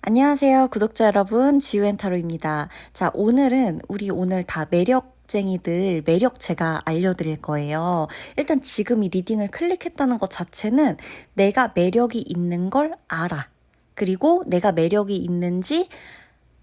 안녕하세요, 구독자 여러분. 지우앤타로입니다. 자, 우리 오늘 다 매력쟁이들 매력 제가 알려드릴 거예요. 일단 지금 이 리딩을 클릭했다는 것 자체는 내가 매력이 있는 걸 알아. 그리고 내가 매력이 있는지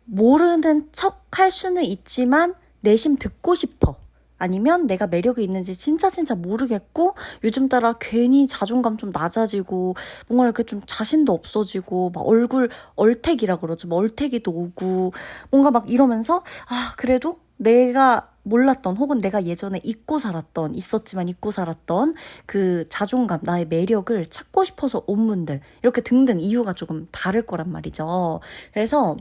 모르는 척 할 수는 있지만 내심 듣고 싶어. 아니면 내가 매력이 있는지 진짜 모르겠고 요즘 따라 괜히 자존감 좀 낮아지고 뭔가 이렇게 좀 자신도 없어지고 막 얼굴 얼태기라 그러죠. 뭐 얼태기도 오고 뭔가 막 이러면서 그래도 내가 몰랐던 혹은 내가 예전에 있었지만 잊고 살았던 그 자존감, 나의 매력을 찾고 싶어서 온 분들 이렇게 등등 이유가 조금 다를 거란 말이죠. 그래서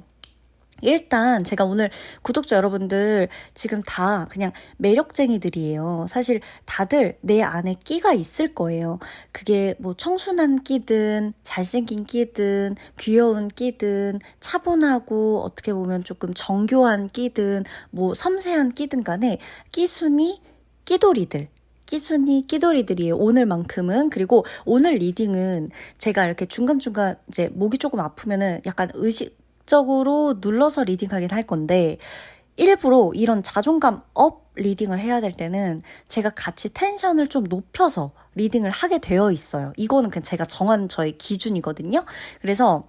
일단 제가 오늘 구독자 여러분들 지금 다 그냥 매력쟁이들이에요. 사실 다들 내 안에 끼가 있을 거예요. 그게 뭐 청순한 끼든 잘생긴 끼든 귀여운 끼든 차분하고 어떻게 보면 조금 정교한 끼든 뭐 섬세한 끼든 간에 끼순이 끼돌이들. 끼순이 끼돌이들이에요. 오늘만큼은. 그리고 오늘 리딩은 제가 이렇게 중간중간 이제 목이 조금 아프면은 약간 적으로 눌러서 리딩하긴 할 건데 일부러 이런 자존감 업 리딩을 해야 될 때는 제가 같이 텐션을 좀 높여서 리딩을 하게 되어 있어요. 이거는 그냥 제가 정한 저의 기준이거든요. 그래서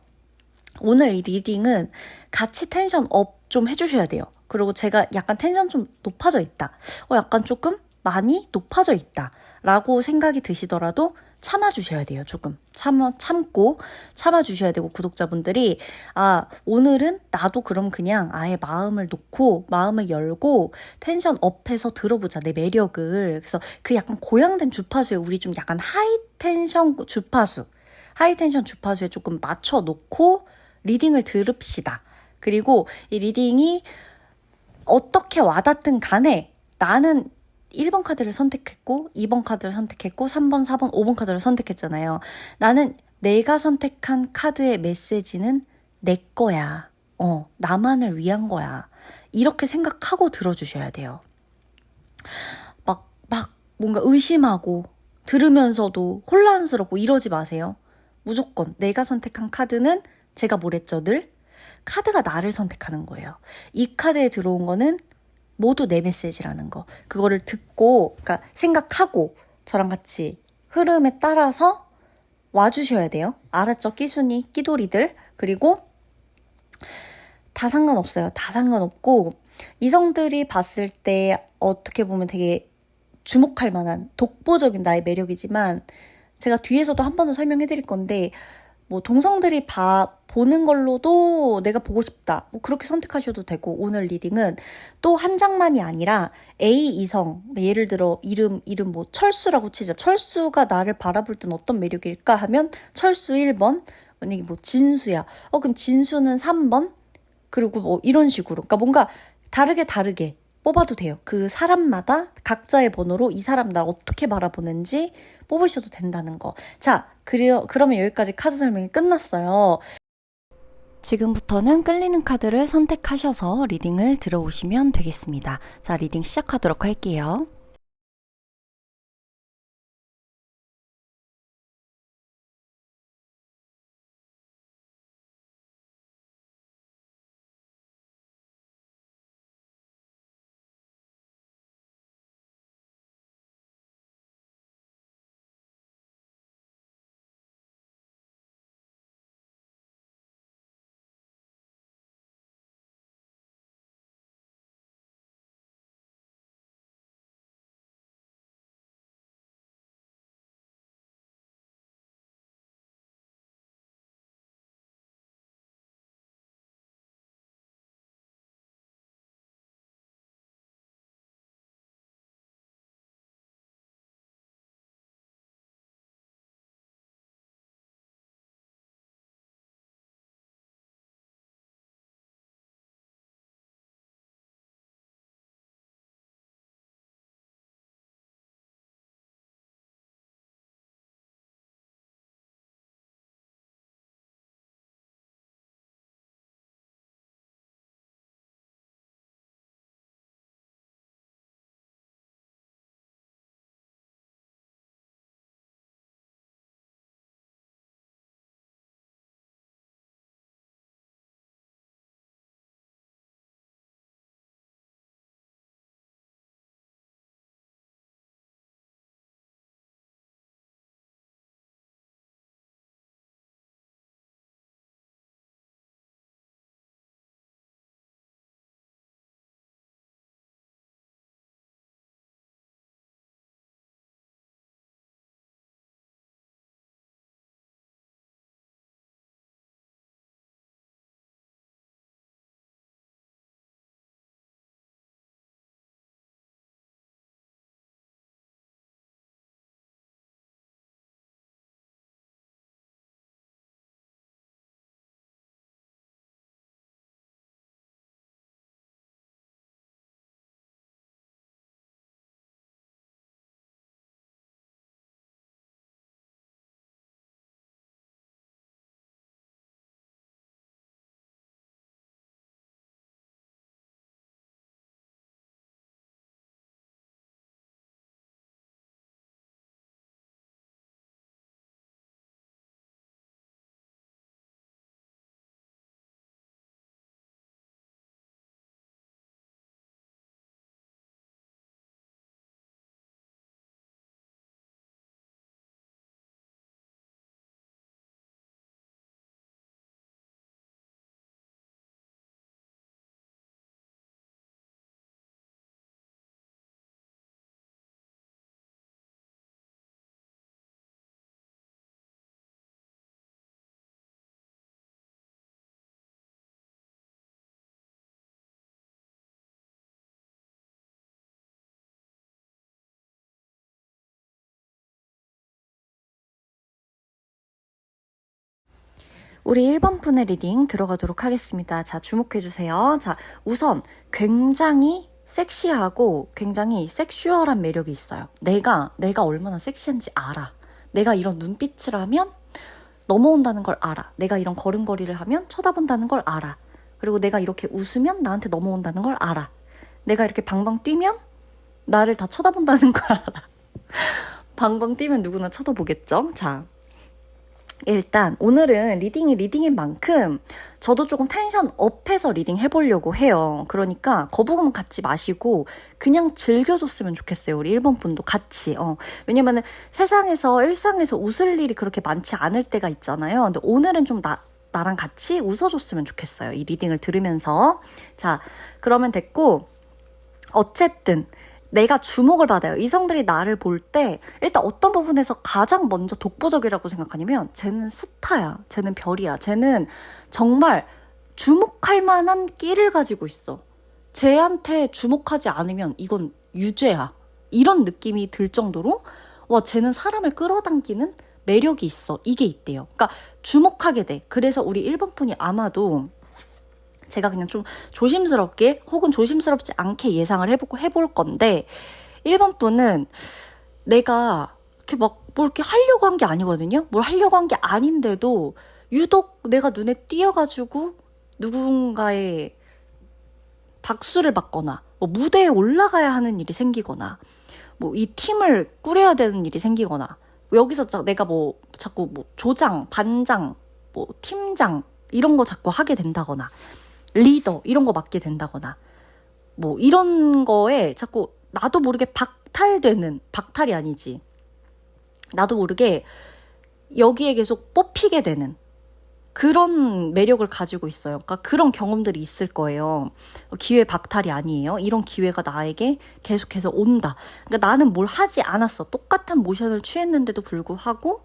오늘 이 리딩은 같이 텐션 업 좀 해주셔야 돼요. 그리고 제가 약간 텐션 좀 높아져 있다. 약간 조금 많이 높아져 있다. 라고 생각이 드시더라도 참아주셔야 돼요. 조금 참고 참아주셔야 되고 구독자분들이 오늘은 나도 그럼 그냥 아예 마음을 놓고 마음을 열고 텐션 업해서 들어보자 내 매력을. 그래서 그 약간 고양된 주파수에 우리 좀 약간 하이텐션 주파수에 조금 맞춰놓고 리딩을 들읍시다. 그리고 이 리딩이 어떻게 와닿든 간에 나는 1번 카드를 선택했고 2번 카드를 선택했고 3번, 4번, 5번 카드를 선택했잖아요. 나는 내가 선택한 카드의 메시지는 내 거야. 나만을 위한 거야. 이렇게 생각하고 들어주셔야 돼요. 막 뭔가 의심하고 들으면서도 혼란스럽고 이러지 마세요. 무조건 내가 선택한 카드는 제가 뭐랬죠 늘? 카드가 나를 선택하는 거예요. 이 카드에 들어온 거는 모두 내 메시지라는 거. 그거를 듣고, 그러니까 생각하고 저랑 같이 흐름에 따라서 와주셔야 돼요. 알았죠? 끼순이, 끼돌이들. 그리고 다 상관없어요. 다 상관없고 이성들이 봤을 때 어떻게 보면 되게 주목할 만한 독보적인 나의 매력이지만 제가 뒤에서도 한 번 더 설명해 드릴 건데 뭐 동성들이 보는 걸로도 내가 보고 싶다. 뭐 그렇게 선택하셔도 되고 오늘 리딩은 또 한 장만이 아니라 A 이성 예를 들어 이름 뭐 철수라고 치자. 철수가 나를 바라볼 땐 어떤 매력일까 하면 철수 1번 만약에 뭐 진수야. 그럼 진수는 3번 그리고 뭐 이런 식으로. 그러니까 뭔가 다르게 뽑아도 돼요. 그 사람마다 각자의 번호로 이 사람 나 어떻게 바라보는지 뽑으셔도 된다는 거. 자, 그러면 여기까지 카드 설명이 끝났어요. 지금부터는 끌리는 카드를 선택하셔서 리딩을 들어오시면 되겠습니다. 자, 리딩 시작하도록 할게요. 우리 1번 분의 리딩 들어가도록 하겠습니다. 자, 주목해주세요. 자, 우선 굉장히 섹시하고 굉장히 섹슈얼한 매력이 있어요. 내가 얼마나 섹시한지 알아. 내가 이런 눈빛을 하면 넘어온다는 걸 알아. 내가 이런 걸음걸이를 하면 쳐다본다는 걸 알아. 그리고 내가 이렇게 웃으면 나한테 넘어온다는 걸 알아. 내가 이렇게 방방 뛰면 나를 다 쳐다본다는 걸 알아. 방방 뛰면 누구나 쳐다보겠죠? 자, 일단 오늘은 리딩이 리딩인 만큼 저도 조금 텐션 업해서 리딩 해보려고 해요. 그러니까 거부감 갖지 마시고 그냥 즐겨줬으면 좋겠어요. 우리 1번 분도 같이. 왜냐면은 세상에서 일상에서 웃을 일이 그렇게 많지 않을 때가 있잖아요. 근데 오늘은 좀 나랑 같이 웃어줬으면 좋겠어요. 이 리딩을 들으면서. 자, 그러면 됐고, 어쨌든 내가 주목을 받아요. 이성들이 나를 볼 때 일단 어떤 부분에서 가장 먼저 독보적이라고 생각하냐면 쟤는 스타야. 쟤는 별이야. 쟤는 정말 주목할 만한 끼를 가지고 있어. 쟤한테 주목하지 않으면 이건 유죄야. 이런 느낌이 들 정도로 와, 쟤는 사람을 끌어당기는 매력이 있어. 이게 있대요. 그러니까 주목하게 돼. 그래서 우리 1번 분이 아마도 제가 그냥 좀 조심스럽게 혹은 조심스럽지 않게 예상을 해볼 건데 1번 분은 내가 이렇게 막 뭘 이렇게 하려고 한 게 아니거든요. 뭘 하려고 한 게 아닌데도 유독 내가 눈에 띄어가지고 누군가의 박수를 받거나 뭐 무대에 올라가야 하는 일이 생기거나 뭐 이 팀을 꾸려야 되는 일이 생기거나 여기서 내가 뭐 자꾸 뭐 조장, 반장, 뭐 팀장 이런 거 자꾸 하게 된다거나 리더 이런 거 맡게 된다거나 뭐 이런 거에 자꾸 나도 모르게 박탈이 아니지. 나도 모르게 여기에 계속 뽑히게 되는 그런 매력을 가지고 있어요. 그러니까 그런 경험들이 있을 거예요. 기회 박탈이 아니에요. 이런 기회가 나에게 계속해서 온다. 그러니까 나는 뭘 하지 않았어. 똑같은 모션을 취했는데도 불구하고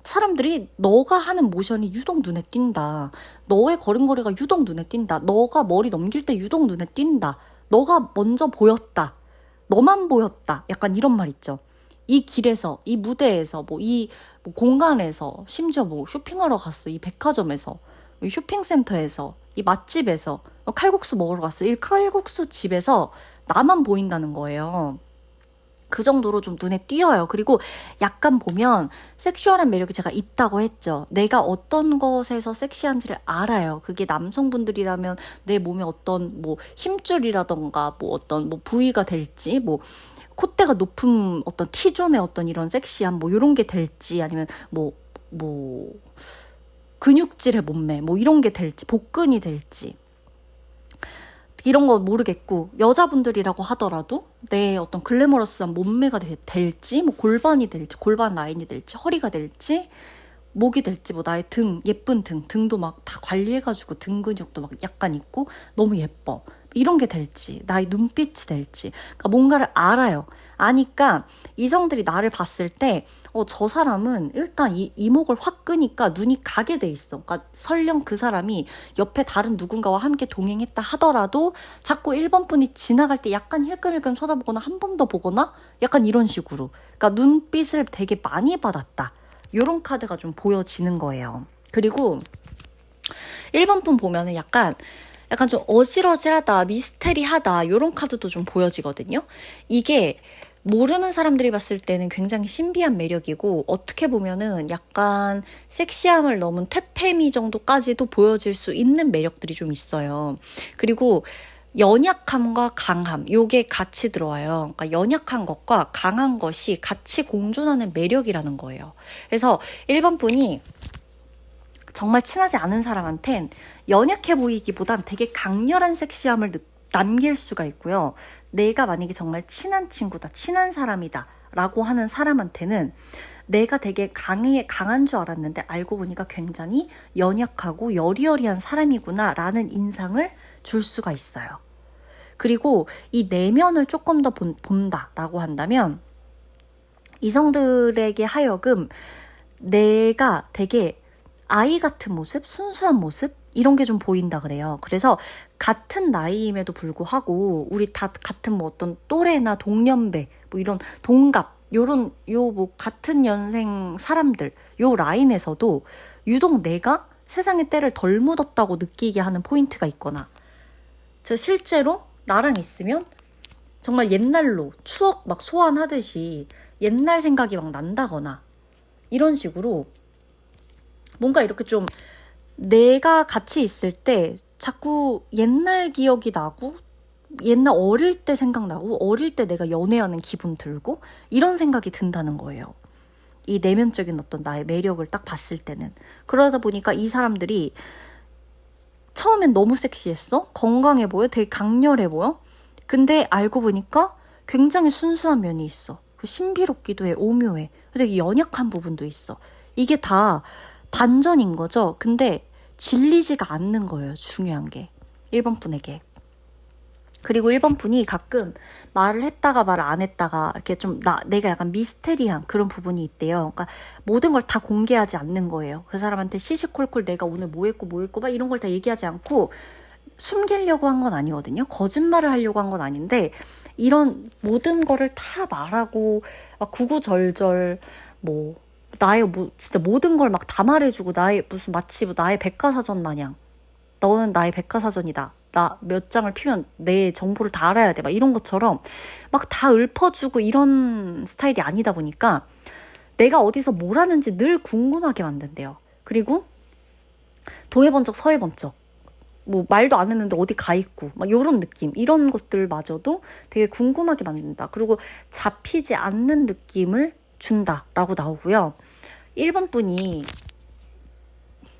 사람들이 너가 하는 모션이 유독 눈에 띈다. 너의 걸음걸이가 유독 눈에 띈다. 너가 머리 넘길 때 유독 눈에 띈다. 너가 먼저 보였다. 너만 보였다. 약간 이런 말 있죠. 이 길에서, 이 무대에서, 뭐 공간에서, 심지어 뭐 쇼핑하러 갔어. 이 백화점에서, 이 쇼핑센터에서, 이 맛집에서, 칼국수 먹으러 갔어. 이 칼국수 집에서 나만 보인다는 거예요. 그 정도로 좀 눈에 띄어요. 그리고 약간 보면 섹슈얼한 매력이 제가 있다고 했죠. 내가 어떤 것에서 섹시한지를 알아요. 그게 남성분들이라면 내 몸에 어떤 뭐 힘줄이라던가 뭐 어떤 뭐 부위가 될지 뭐 콧대가 높은 어떤 T존의 어떤 이런 섹시한 뭐 이런 게 될지 아니면 뭐 근육질의 몸매 뭐 이런 게 될지 복근이 될지 이런 거 모르겠고 여자분들이라고 하더라도 내 어떤 글래머러스한 몸매가 될지 뭐 골반이 될지 골반 라인이 될지 허리가 될지 목이 될지 뭐 나의 등 예쁜 등도 막 다 관리해가지고 등 근육도 막 약간 있고 너무 예뻐 이런 게 될지 나의 눈빛이 될지 그러니까 뭔가를 알아요. 아니까 이성들이 나를 봤을 때 저 사람은 일단 이목을 확 끄니까 눈이 가게 돼 있어. 그러니까 설령 그 사람이 옆에 다른 누군가와 함께 동행했다 하더라도 자꾸 1번 분이 지나갈 때 약간 힐끔힐끔 쳐다보거나 한 번 더 보거나 약간 이런 식으로 그러니까 눈빛을 되게 많이 받았다. 요런 카드가 좀 보여지는 거예요. 그리고 1번 분 보면은 약간 좀 어질어질하다, 미스테리하다 요런 카드도 좀 보여지거든요. 이게 모르는 사람들이 봤을 때는 굉장히 신비한 매력이고 어떻게 보면은 약간 섹시함을 넘은 퇴폐미 정도까지도 보여질 수 있는 매력들이 좀 있어요. 그리고 연약함과 강함 요게 같이 들어와요. 그러니까 연약한 것과 강한 것이 같이 공존하는 매력이라는 거예요. 그래서 1번 분이 정말 친하지 않은 사람한텐 연약해 보이기보단 되게 강렬한 섹시함을 남길 수가 있고요. 내가 만약에 정말 친한 친구다, 친한 사람이다 라고 하는 사람한테는 내가 되게 강한 줄 알았는데 알고 보니까 굉장히 연약하고 여리여리한 사람이구나 라는 인상을 줄 수가 있어요. 그리고 이 내면을 조금 더 본다라고 한다면 이성들에게 하여금 내가 되게 아이 같은 모습, 순수한 모습 이런 게 좀 보인다 그래요. 그래서 같은 나이임에도 불구하고 우리 다 같은 뭐 어떤 또래나 동년배 뭐 이런 동갑 뭐 같은 연생 사람들 요 라인에서도 유독 내가 세상의 때를 덜 묻었다고 느끼게 하는 포인트가 있거나, 저 실제로 나랑 있으면 정말 옛날로 추억 막 소환하듯이 옛날 생각이 막 난다거나, 이런 식으로 뭔가 이렇게 좀 내가 같이 있을 때 자꾸 옛날 기억이 나고, 옛날 어릴 때 생각나고, 어릴 때 내가 연애하는 기분 들고, 이런 생각이 든다는 거예요. 이 내면적인 어떤 나의 매력을 딱 봤을 때는. 그러다 보니까 이 사람들이 처음엔 너무 섹시했어? 건강해 보여? 되게 강렬해 보여? 근데 알고 보니까 굉장히 순수한 면이 있어. 신비롭기도 해, 오묘해. 되게 연약한 부분도 있어. 이게 다 반전인 거죠. 근데 질리지가 않는 거예요, 중요한 게. 1번 분에게. 그리고 1번 분이 가끔 말을 했다가 말을 안 했다가 이렇게 좀 내가 약간 미스테리한 그런 부분이 있대요. 그러니까 모든 걸 다 공개하지 않는 거예요. 그 사람한테 시시콜콜 내가 오늘 뭐 했고 막 이런 걸 다 얘기하지 않고 숨기려고 한 건 아니거든요. 거짓말을 하려고 한 건 아닌데, 이런 모든 거를 다 말하고 막 구구절절 뭐 나의 뭐 진짜 모든 걸 막 다 말해주고, 나의 무슨 마치 나의 백과사전 마냥, 너는 나의 백과사전이다, 나 몇 장을 피면 내 정보를 다 알아야 돼, 막 이런 것처럼 막 다 읊어주고 이런 스타일이 아니다 보니까 내가 어디서 뭘 하는지 늘 궁금하게 만든대요. 그리고 동해본 적 서해본 적, 뭐 말도 안 했는데 어디 가 있고 막 이런 느낌, 이런 것들마저도 되게 궁금하게 만든다. 그리고 잡히지 않는 느낌을 준다라고 나오고요. 1번 분이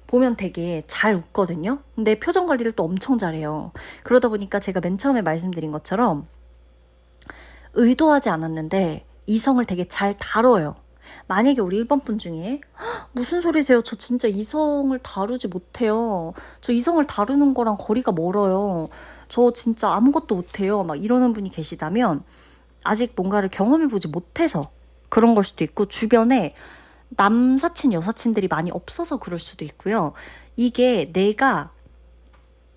보면 되게 잘 웃거든요. 근데 표정 관리를 또 엄청 잘해요. 그러다 보니까 제가 맨 처음에 말씀드린 것처럼 의도하지 않았는데 이성을 되게 잘 다뤄요. 만약에 우리 1번 분 중에 무슨 소리세요? 저 진짜 이성을 다루지 못해요. 저 이성을 다루는 거랑 거리가 멀어요. 저 진짜 아무것도 못해요. 막 이러는 분이 계시다면 아직 뭔가를 경험해보지 못해서 그런 걸 수도 있고, 주변에 남사친, 여사친들이 많이 없어서 그럴 수도 있고요. 이게 내가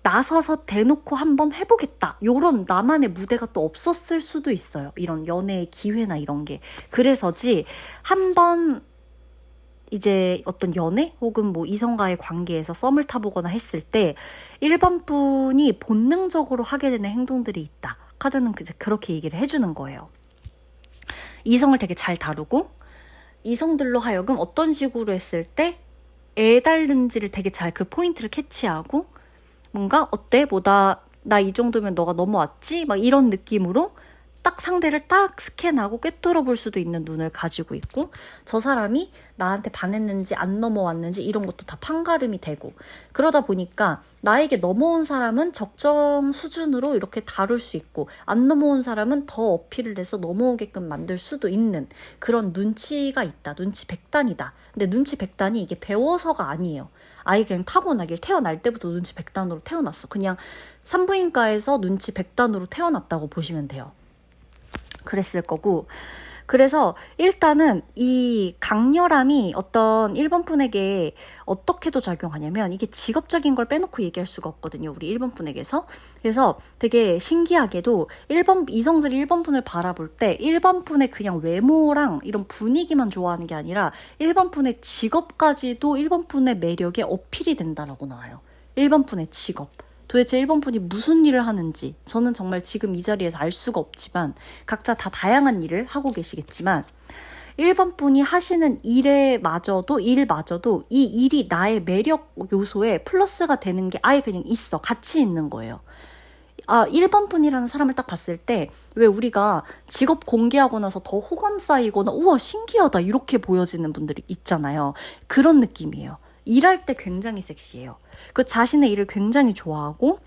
나서서 대놓고 한번 해보겠다, 요런 나만의 무대가 또 없었을 수도 있어요. 이런 연애의 기회나 이런 게. 그래서지 한번 이제 어떤 연애 혹은 뭐 이성과의 관계에서 썸을 타보거나 했을 때 1번 분이 본능적으로 하게 되는 행동들이 있다. 카드는 이제 그렇게 얘기를 해주는 거예요. 이성을 되게 잘 다루고, 이성들로 하여금 어떤 식으로 했을 때 애달는지를 되게 잘 그 포인트를 캐치하고, 뭔가 어때? 뭐 나 이 정도면 너가 넘어왔지? 막 이런 느낌으로 딱 상대를 딱 스캔하고 꿰뚫어 볼 수도 있는 눈을 가지고 있고, 저 사람이 나한테 반했는지 안 넘어왔는지 이런 것도 다 판가름이 되고, 그러다 보니까 나에게 넘어온 사람은 적정 수준으로 이렇게 다룰 수 있고, 안 넘어온 사람은 더 어필을 해서 넘어오게끔 만들 수도 있는 그런 눈치가 있다. 눈치 백단이다. 근데 눈치 백단이 이게 배워서가 아니에요. 아예 그냥 타고나길, 태어날 때부터 눈치 백단으로 태어났어. 그냥 산부인과에서 눈치 백단으로 태어났다고 보시면 돼요. 그랬을 거고, 그래서 일단은 이 강렬함이 어떤 1번 분에게 어떻게도 작용하냐면, 이게 직업적인 걸 빼놓고 얘기할 수가 없거든요, 우리 1번 분에게서. 그래서 되게 신기하게도 이성들이 1번 분을 바라볼 때 1번 분의 그냥 외모랑 이런 분위기만 좋아하는 게 아니라 1번 분의 직업까지도 1번 분의 매력에 어필이 된다라고 나와요. 1번 분의 직업. 도대체 1번 분이 무슨 일을 하는지 저는 정말 지금 이 자리에서 알 수가 없지만, 각자 다 다양한 일을 하고 계시겠지만 1번 분이 하시는 일마저도 이 일이 나의 매력 요소에 플러스가 되는 게 아예 그냥 있어. 같이 있는 거예요. 1번 분이라는 사람을 딱 봤을 때 왜 우리가 직업 공개하고 나서 더 호감 쌓이거나 우와 신기하다 이렇게 보여지는 분들이 있잖아요. 그런 느낌이에요. 일할 때 굉장히 섹시해요. 그 자신의 일을 굉장히 좋아하고,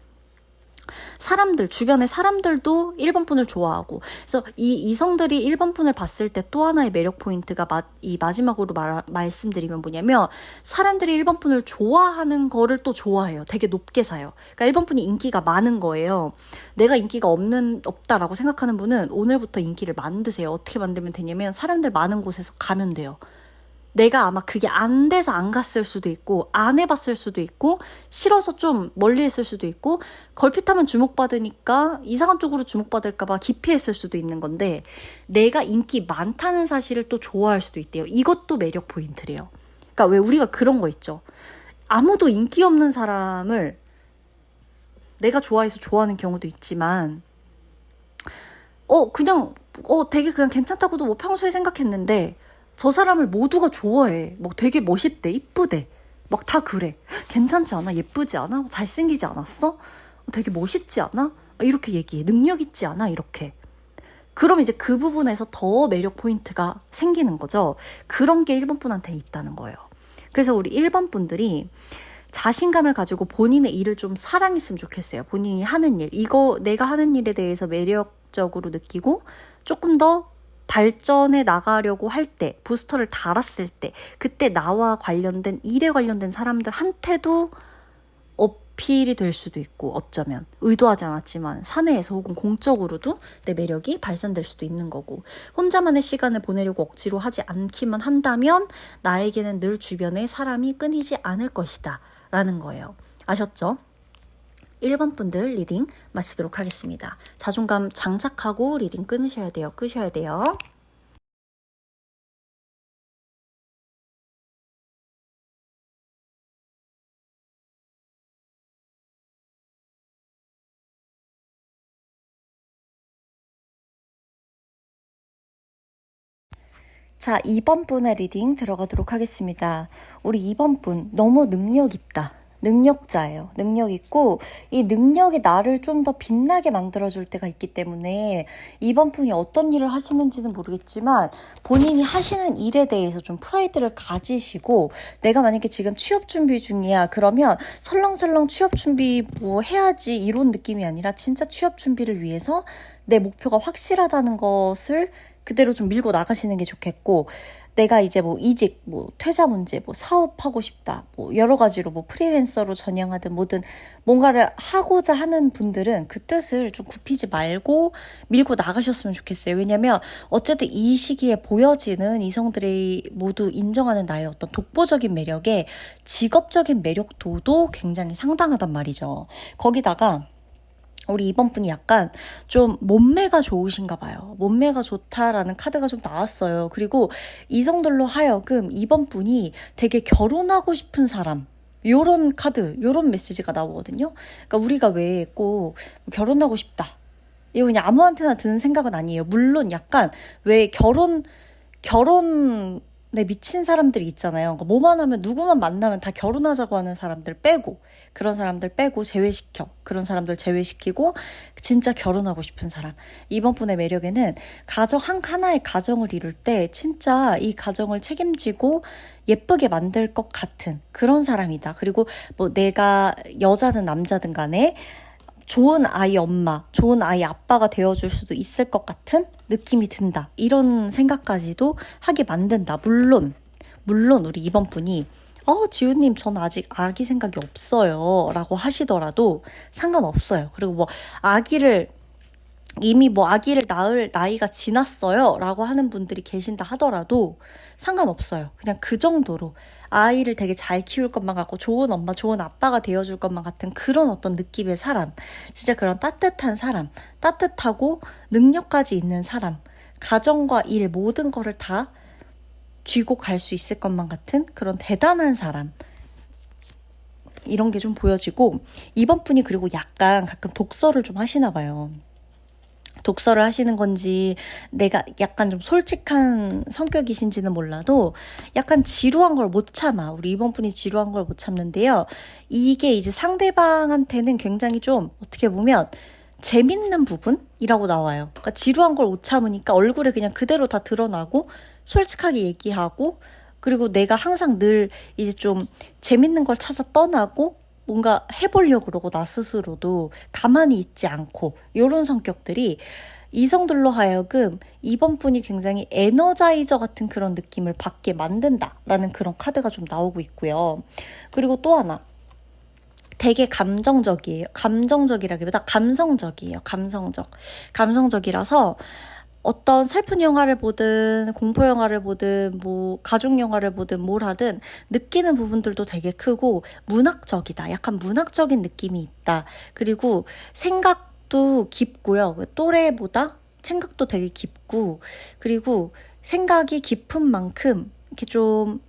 주변의 사람들도 1번 분을 좋아하고, 그래서 이 이성들이 1번 분을 봤을 때 또 하나의 매력 포인트가 이 마지막으로 말씀드리면 뭐냐면, 사람들이 1번 분을 좋아하는 거를 또 좋아해요. 되게 높게 사요. 그러니까 1번 분이 인기가 많은 거예요. 내가 인기가 없다라고 생각하는 분은 오늘부터 인기를 만드세요. 어떻게 만들면 되냐면, 사람들 많은 곳에서 가면 돼요. 내가 아마 그게 안 돼서 안 갔을 수도 있고, 안 해봤을 수도 있고, 싫어서 좀 멀리 했을 수도 있고, 걸핏하면 주목받으니까 이상한 쪽으로 주목받을까봐 기피했을 수도 있는 건데, 내가 인기 많다는 사실을 또 좋아할 수도 있대요. 이것도 매력 포인트래요. 그러니까 왜 우리가 그런 거 있죠. 아무도 인기 없는 사람을 내가 좋아해서 좋아하는 경우도 있지만, 그냥, 되게 그냥 괜찮다고도 뭐 평소에 생각했는데, 저 사람을 모두가 좋아해. 막 되게 멋있대, 이쁘대. 막 다 그래. 괜찮지 않아? 예쁘지 않아? 잘생기지 않았어? 되게 멋있지 않아? 이렇게 얘기해. 능력 있지 않아? 이렇게. 그럼 이제 그 부분에서 더 매력 포인트가 생기는 거죠. 그런 게 1번 분한테 있다는 거예요. 그래서 우리 1번 분들이 자신감을 가지고 본인의 일을 좀 사랑했으면 좋겠어요. 본인이 하는 일. 이거 내가 하는 일에 대해서 매력적으로 느끼고 조금 더 발전해 나가려고 할 때, 부스터를 달았을 때, 그때 나와 관련된, 일에 관련된 사람들한테도 어필이 될 수도 있고, 어쩌면 의도하지 않았지만 사내에서 혹은 공적으로도 내 매력이 발산될 수도 있는 거고, 혼자만의 시간을 보내려고 억지로 하지 않기만 한다면 나에게는 늘 주변에 사람이 끊이지 않을 것이다 라는 거예요. 아셨죠? 1번 분들 리딩 마치도록 하겠습니다. 자존감 장착하고 리딩 끊으셔야 돼요. 끄셔야 돼요. 자, 2번 분의 리딩 들어가도록 하겠습니다. 우리 2번 분 너무 능력 있다. 능력자예요. 능력 있고 이 능력이 나를 좀 더 빛나게 만들어줄 때가 있기 때문에 2번 분이 어떤 일을 하시는지는 모르겠지만 본인이 하시는 일에 대해서 좀 프라이드를 가지시고, 내가 만약에 지금 취업 준비 중이야 그러면 설렁설렁 취업 준비 뭐 해야지 이런 느낌이 아니라 진짜 취업 준비를 위해서 내 목표가 확실하다는 것을 그대로 좀 밀고 나가시는 게 좋겠고, 내가 이제 뭐 이직, 뭐 퇴사 문제, 뭐 사업하고 싶다, 뭐 여러 가지로 뭐 프리랜서로 전향하든 뭐든 뭔가를 하고자 하는 분들은 그 뜻을 좀 굽히지 말고 밀고 나가셨으면 좋겠어요. 왜냐면 어쨌든 이 시기에 보여지는 이성들이 모두 인정하는 나의 어떤 독보적인 매력에 직업적인 매력도도 굉장히 상당하단 말이죠. 거기다가 우리 2번 분이 약간 좀 몸매가 좋으신가 봐요. 몸매가 좋다라는 카드가 좀 나왔어요. 그리고 이성들로 하여금 2번 분이 되게 결혼하고 싶은 사람, 요런 카드, 요런 메시지가 나오거든요. 그러니까 우리가 왜 꼭 결혼하고 싶다, 이거 그냥 아무한테나 드는 생각은 아니에요. 물론 약간 왜 결혼에 미친 사람들이 있잖아요. 그러니까 뭐만 하면, 누구만 만나면 다 결혼하자고 하는 사람들 빼고, 그런 사람들 빼고 제외시켜. 그런 사람들 제외시키고 진짜 결혼하고 싶은 사람. 이번 분의 매력에는 하나의 가정을 이룰 때 진짜 이 가정을 책임지고 예쁘게 만들 것 같은 그런 사람이다. 그리고 뭐 내가 여자든 남자든 간에 좋은 아이 엄마, 좋은 아이 아빠가 되어줄 수도 있을 것 같은 느낌이 든다. 이런 생각까지도 하게 만든다. 물론 우리 2번 분이 지우님 전 아직 아기 생각이 없어요 라고 하시더라도 상관없어요. 그리고 뭐 이미 뭐 아기를 낳을 나이가 지났어요 라고 하는 분들이 계신다 하더라도 상관없어요. 그냥 그 정도로 아이를 되게 잘 키울 것만 같고 좋은 엄마, 좋은 아빠가 되어줄 것만 같은 그런 어떤 느낌의 사람, 진짜 그런 따뜻한 사람, 따뜻하고 능력까지 있는 사람, 가정과 일 모든 거를 다 쥐고 갈 수 있을 것만 같은 그런 대단한 사람, 이런 게 좀 보여지고, 이번 분이 그리고 약간 가끔 독서를 좀 하시나 봐요. 독서를 하시는 건지 내가 약간 좀 솔직한 성격이신지는 몰라도 약간 지루한 걸 못 참아. 우리 이번 분이 지루한 걸 못 참는데요. 이게 이제 상대방한테는 굉장히 좀 어떻게 보면 재밌는 부분이라고 나와요. 그러니까 지루한 걸 못 참으니까 얼굴에 그냥 그대로 다 드러나고 솔직하게 얘기하고, 그리고 내가 항상 늘 이제 좀 재밌는 걸 찾아 떠나고 뭔가 해보려고 그러고 나 스스로도 가만히 있지 않고, 이런 성격들이 이성들로 하여금 이번 분이 굉장히 에너자이저 같은 그런 느낌을 받게 만든다라는 그런 카드가 좀 나오고 있고요. 그리고 또 하나, 되게 감정적이에요. 감정적이라기보다 감성적이에요. 감성적이라서 어떤 슬픈 영화를 보든 공포 영화를 보든 뭐 가족 영화를 보든 뭘 하든 느끼는 부분들도 되게 크고 문학적이다. 약간 문학적인 느낌이 있다. 그리고 생각도 깊고요. 또래보다 생각도 되게 깊고, 그리고 생각이 깊은 만큼 이렇게 좀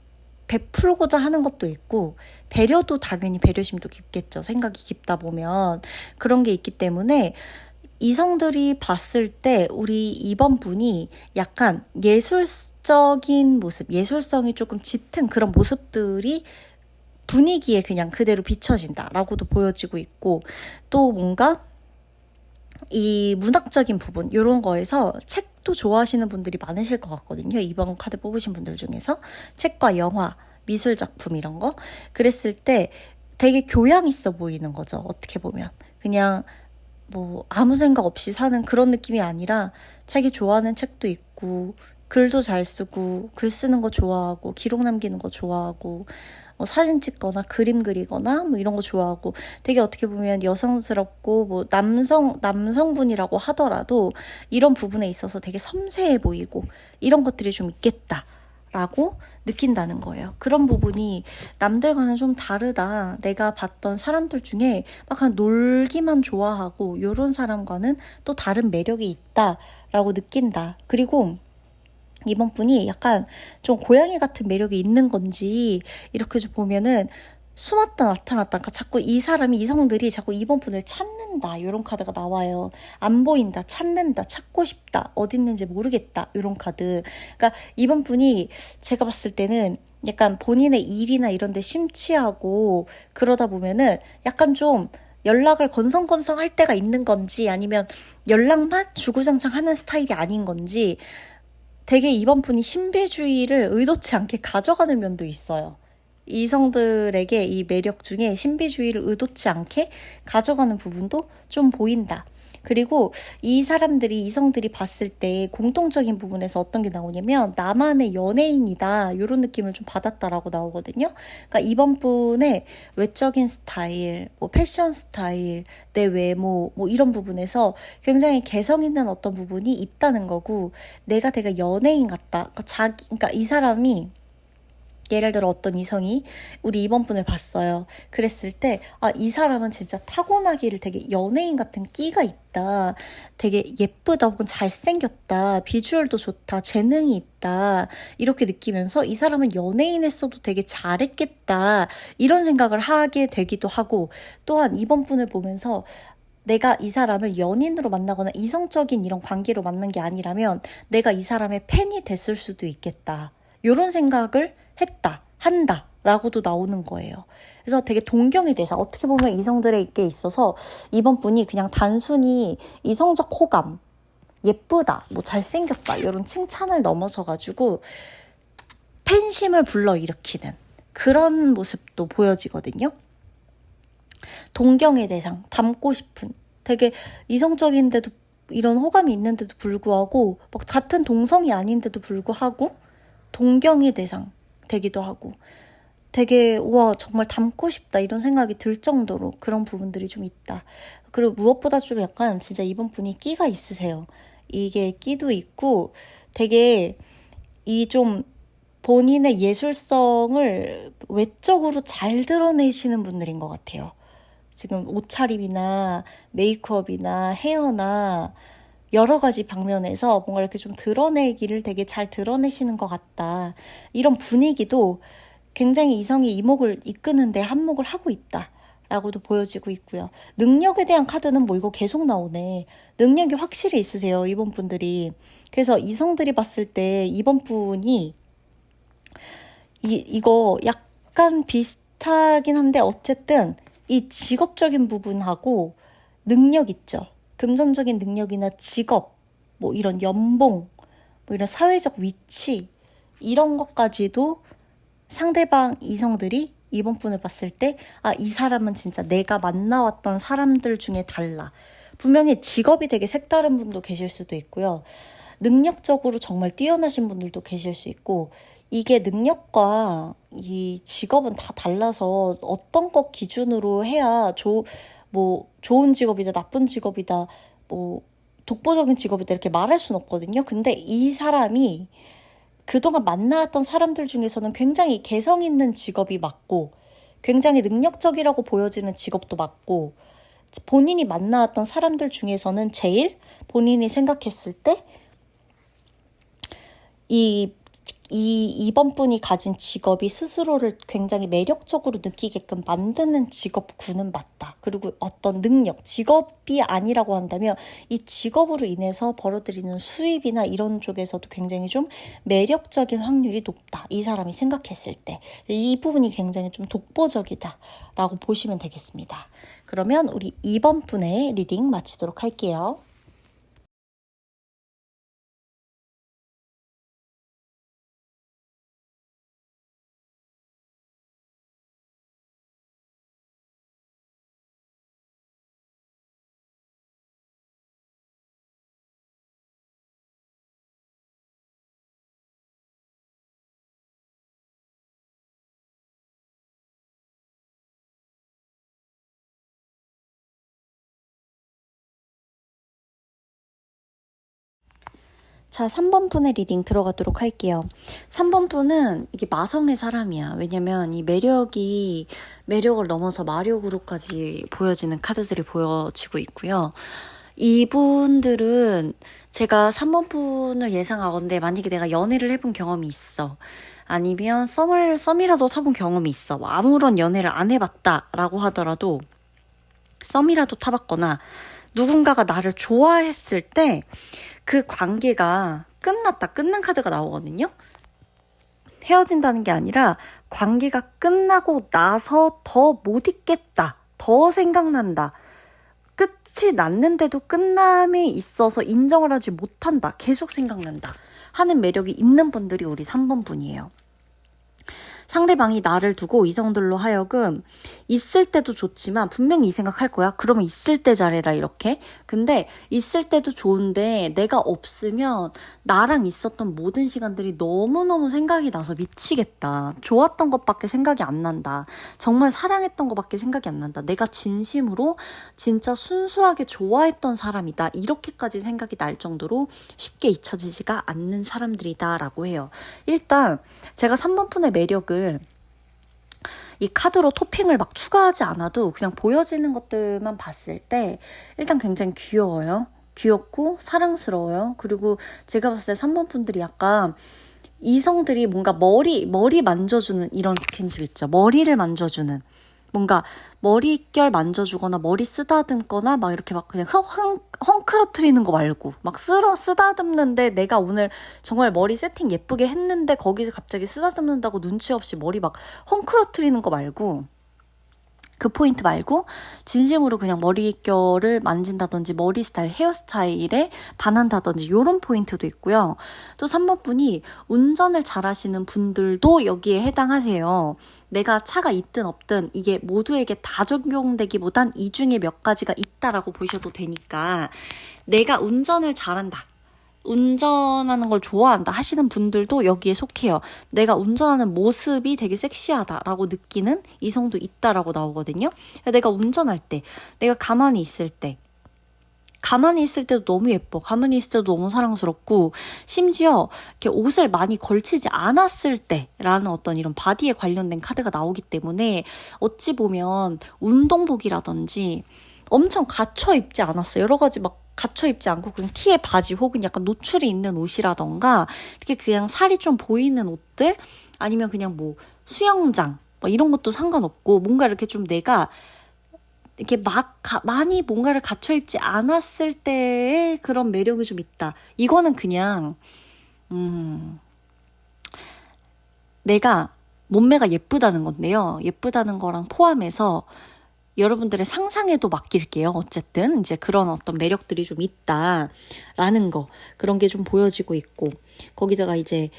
베풀고자 하는 것도 있고 배려도 당연히 배려심도 깊겠죠. 생각이 깊다 보면 그런 게 있기 때문에 이성들이 봤을 때 우리 이번 분이 약간 예술적인 모습, 예술성이 조금 짙은 그런 모습들이 분위기에 그냥 그대로 비춰진다라고도 보여지고 있고, 또 뭔가 이 문학적인 부분 이런 거에서 책도 좋아하시는 분들이 많으실 것 같거든요. 이번 카드 뽑으신 분들 중에서 책과 영화, 미술 작품 이런 거 그랬을 때 되게 교양 있어 보이는 거죠. 어떻게 보면 그냥 뭐 아무 생각 없이 사는 그런 느낌이 아니라 자기 좋아하는 책도 있고 글도 잘 쓰고 글 쓰는 거 좋아하고 기록 남기는 거 좋아하고 뭐 사진 찍거나 그림 그리거나 뭐 이런 거 좋아하고 되게 어떻게 보면 여성스럽고 뭐 남성분이라고 하더라도 이런 부분에 있어서 되게 섬세해 보이고 이런 것들이 좀 있겠다. 라고 느낀다는 거예요. 그런 부분이 남들과는 좀 다르다. 내가 봤던 사람들 중에 막 그냥 놀기만 좋아하고 이런 사람과는 또 다른 매력이 있다라고 느낀다. 그리고 이번 분이 약간 좀 고양이 같은 매력이 있는 건지 이렇게 좀 보면은 숨었다 나타났다. 그러니까 자꾸 이 사람이 이성들이 자꾸 이번 분을 찾는다. 이런 카드가 나와요. 안 보인다. 찾는다. 찾고 싶다. 어디 있는지 모르겠다. 이런 카드. 그러니까 이번 분이 제가 봤을 때는 약간 본인의 일이나 이런 데 심취하고 그러다 보면은 약간 좀 연락을 건성건성 할 때가 있는 건지 아니면 연락만 주구장창 하는 스타일이 아닌 건지 되게 이번 분이 신비주의를 의도치 않게 가져가는 면도 있어요. 이성들에게 이 매력 중에 신비주의를 의도치 않게 가져가는 부분도 좀 보인다. 그리고 이 사람들이 이성들이 봤을 때 공통적인 부분에서 어떤 게 나오냐면 나만의 연예인이다 이런 느낌을 좀 받았다라고 나오거든요. 그러니까 이번 분의 외적인 스타일, 뭐 패션 스타일, 내 외모 뭐 이런 부분에서 굉장히 개성 있는 어떤 부분이 있다는 거고 내가 되게 연예인 같다. 그러니까 이 사람이 예를 들어 어떤 이성이 우리 이번 분을 봤어요. 그랬을 때, 아, 이 사람은 진짜 타고나기를 되게 연예인 같은 끼가 있다. 되게 예쁘다 혹은 잘생겼다. 비주얼도 좋다. 재능이 있다. 이렇게 느끼면서 이 사람은 연예인 했어도 되게 잘했겠다. 이런 생각을 하게 되기도 하고, 또한 이번 분을 보면서 내가 이 사람을 연인으로 만나거나 이성적인 이런 관계로 만난 게 아니라면 내가 이 사람의 팬이 됐을 수도 있겠다. 이런 생각을 한다 라고도 나오는 거예요. 그래서 되게 동경의 대상, 어떻게 보면 이성들에게 있어서 이번 분이 그냥 단순히 이성적 호감, 예쁘다, 뭐 잘생겼다 이런 칭찬을 넘어서 가지고 팬심을 불러일으키는 그런 모습도 보여지거든요. 동경의 대상, 닮고 싶은, 되게 이성적인데도 이런 호감이 있는데도 불구하고 막 같은 동성이 아닌데도 불구하고 동경의 대상 되기도 하고 되게 와 정말 닮고 싶다 이런 생각이 들 정도로 그런 부분들이 좀 있다. 그리고 무엇보다 좀 약간 진짜 이번 분이 끼가 있으세요. 이게 끼도 있고 되게 이 좀 본인의 예술성을 외적으로 잘 드러내시는 분들인 것 같아요. 지금 옷차림이나 메이크업이나 헤어나 여러 가지 방면에서 뭔가 이렇게 좀 드러내기를 되게 잘 드러내시는 것 같다. 이런 분위기도 굉장히 이성이 이목을 이끄는데 한몫을 하고 있다. 라고도 보여지고 있고요. 능력에 대한 카드는 뭐 이거 계속 나오네. 능력이 확실히 있으세요. 이번 분들이. 그래서 이성들이 봤을 때 이번 분이 이거 약간 비슷하긴 한데 어쨌든 이 직업적인 부분하고 능력 있죠. 금전적인 능력이나 직업, 뭐 이런 연봉, 뭐 이런 사회적 위치 이런 것까지도 상대방 이성들이 이번 분을 봤을 때 아, 이 사람은 진짜 내가 만나왔던 사람들 중에 달라. 분명히 직업이 되게 색다른 분도 계실 수도 있고요. 능력적으로 정말 뛰어나신 분들도 계실 수 있고 이게 능력과 이 직업은 다 달라서 어떤 것 기준으로 해야 뭐 좋은 직업이다 나쁜 직업이다 뭐 독보적인 직업이다 이렇게 말할 순 없거든요. 근데 이 사람이 그동안 만나왔던 사람들 중에서는 굉장히 개성 있는 직업이 맞고 굉장히 능력적이라고 보여지는 직업도 맞고 본인이 만나왔던 사람들 중에서는 제일 본인이 생각했을 때 이 이번 분이 가진 직업이 스스로를 굉장히 매력적으로 느끼게끔 만드는 직업군은 맞다. 그리고 어떤 능력, 직업이 아니라고 한다면 이 직업으로 인해서 벌어들이는 수입이나 이런 쪽에서도 굉장히 좀 매력적인 확률이 높다. 이 사람이 생각했을 때. 이 부분이 굉장히 좀 독보적이다 라고 보시면 되겠습니다. 그러면 우리 2번 분의 리딩 마치도록 할게요. 자, 3번 분의 리딩 들어가도록 할게요. 3번 분은 이게 마성의 사람이야. 왜냐면 이 매력을 넘어서 마력으로까지 보여지는 카드들이 보여지고 있고요. 이분들은 제가 3번 분을 예상하건데 만약에 내가 연애를 해본 경험이 있어. 아니면 썸이라도 타본 경험이 있어. 뭐 아무런 연애를 안 해봤다라고 하더라도 썸이라도 타봤거나 누군가가 나를 좋아했을 때 그 관계가 끝난 카드가 나오거든요. 헤어진다는 게 아니라 관계가 끝나고 나서 더 못 있겠다. 더 생각난다. 끝이 났는데도 끝남에 있어서 인정을 하지 못한다. 계속 생각난다. 하는 매력이 있는 분들이 우리 3번 분이에요. 상대방이 나를 두고 이성들로 하여금 있을 때도 좋지만 분명히 이 생각할 거야. 그러면 있을 때 잘해라 이렇게. 근데 있을 때도 좋은데 내가 없으면 나랑 있었던 모든 시간들이 너무너무 생각이 나서 미치겠다. 좋았던 것밖에 생각이 안 난다. 정말 사랑했던 것밖에 생각이 안 난다. 내가 진심으로 진짜 순수하게 좋아했던 사람이다. 이렇게까지 생각이 날 정도로 쉽게 잊혀지지가 않는 사람들이다 라고 해요. 일단 제가 3번 푼의 매력을 이 카드로 토핑을 막 추가하지 않아도 그냥 보여지는 것들만 봤을 때 일단 굉장히 귀여워요. 귀엽고 사랑스러워요. 그리고 제가 봤을 때 3번 분들이 약간 이성들이 뭔가 머리 만져주는 이런 스킨십 있죠. 머리를 만져주는. 뭔가 머릿결 만져주거나 머리 쓰다듬거나 막 이렇게 막 그냥 헝클어트리는 거 말고 막 쓰다듬는데 내가 오늘 정말 머리 세팅 예쁘게 했는데 거기서 갑자기 쓰다듬는다고 눈치 없이 머리 막 헝클어트리는 거 말고 그 포인트 말고 진심으로 그냥 머릿결을 만진다든지 머리 스타일, 헤어스타일에 반한다든지 이런 포인트도 있고요. 또 3번 분이 운전을 잘하시는 분들도 여기에 해당하세요. 내가 차가 있든 없든 이게 모두에게 다 적용되기보단 이 중에 몇 가지가 있다라고 보셔도 되니까 내가 운전을 잘한다. 운전하는 걸 좋아한다 하시는 분들도 여기에 속해요. 내가 운전하는 모습이 되게 섹시하다라고 느끼는 이성도 있다라고 나오거든요. 내가 운전할 때, 내가 가만히 있을 때도 너무 예뻐. 가만히 있을 때도 너무 사랑스럽고 심지어 이렇게 옷을 많이 걸치지 않았을 때라는 어떤 이런 바디에 관련된 카드가 나오기 때문에 어찌 보면 운동복이라든지 엄청 갖춰 입지 않았어요. 여러 가지 막 갖춰 입지 않고 그냥 티에 바지 혹은 약간 노출이 있는 옷이라던가 이렇게 그냥 살이 좀 보이는 옷들 아니면 그냥 뭐 수영장 뭐 이런 것도 상관없고 뭔가 이렇게 좀 내가 이렇게 많이 뭔가를 갖춰 입지 않았을 때의 그런 매력이 좀 있다. 이거는 그냥 내가 몸매가 예쁘다는 건데요. 예쁘다는 거랑 포함해서 여러분들의 상상에도 맡길게요. 어쨌든 이제 그런 어떤 매력들이 좀 있다라는 거 그런 게 좀 보여지고 있고 거기다가 이제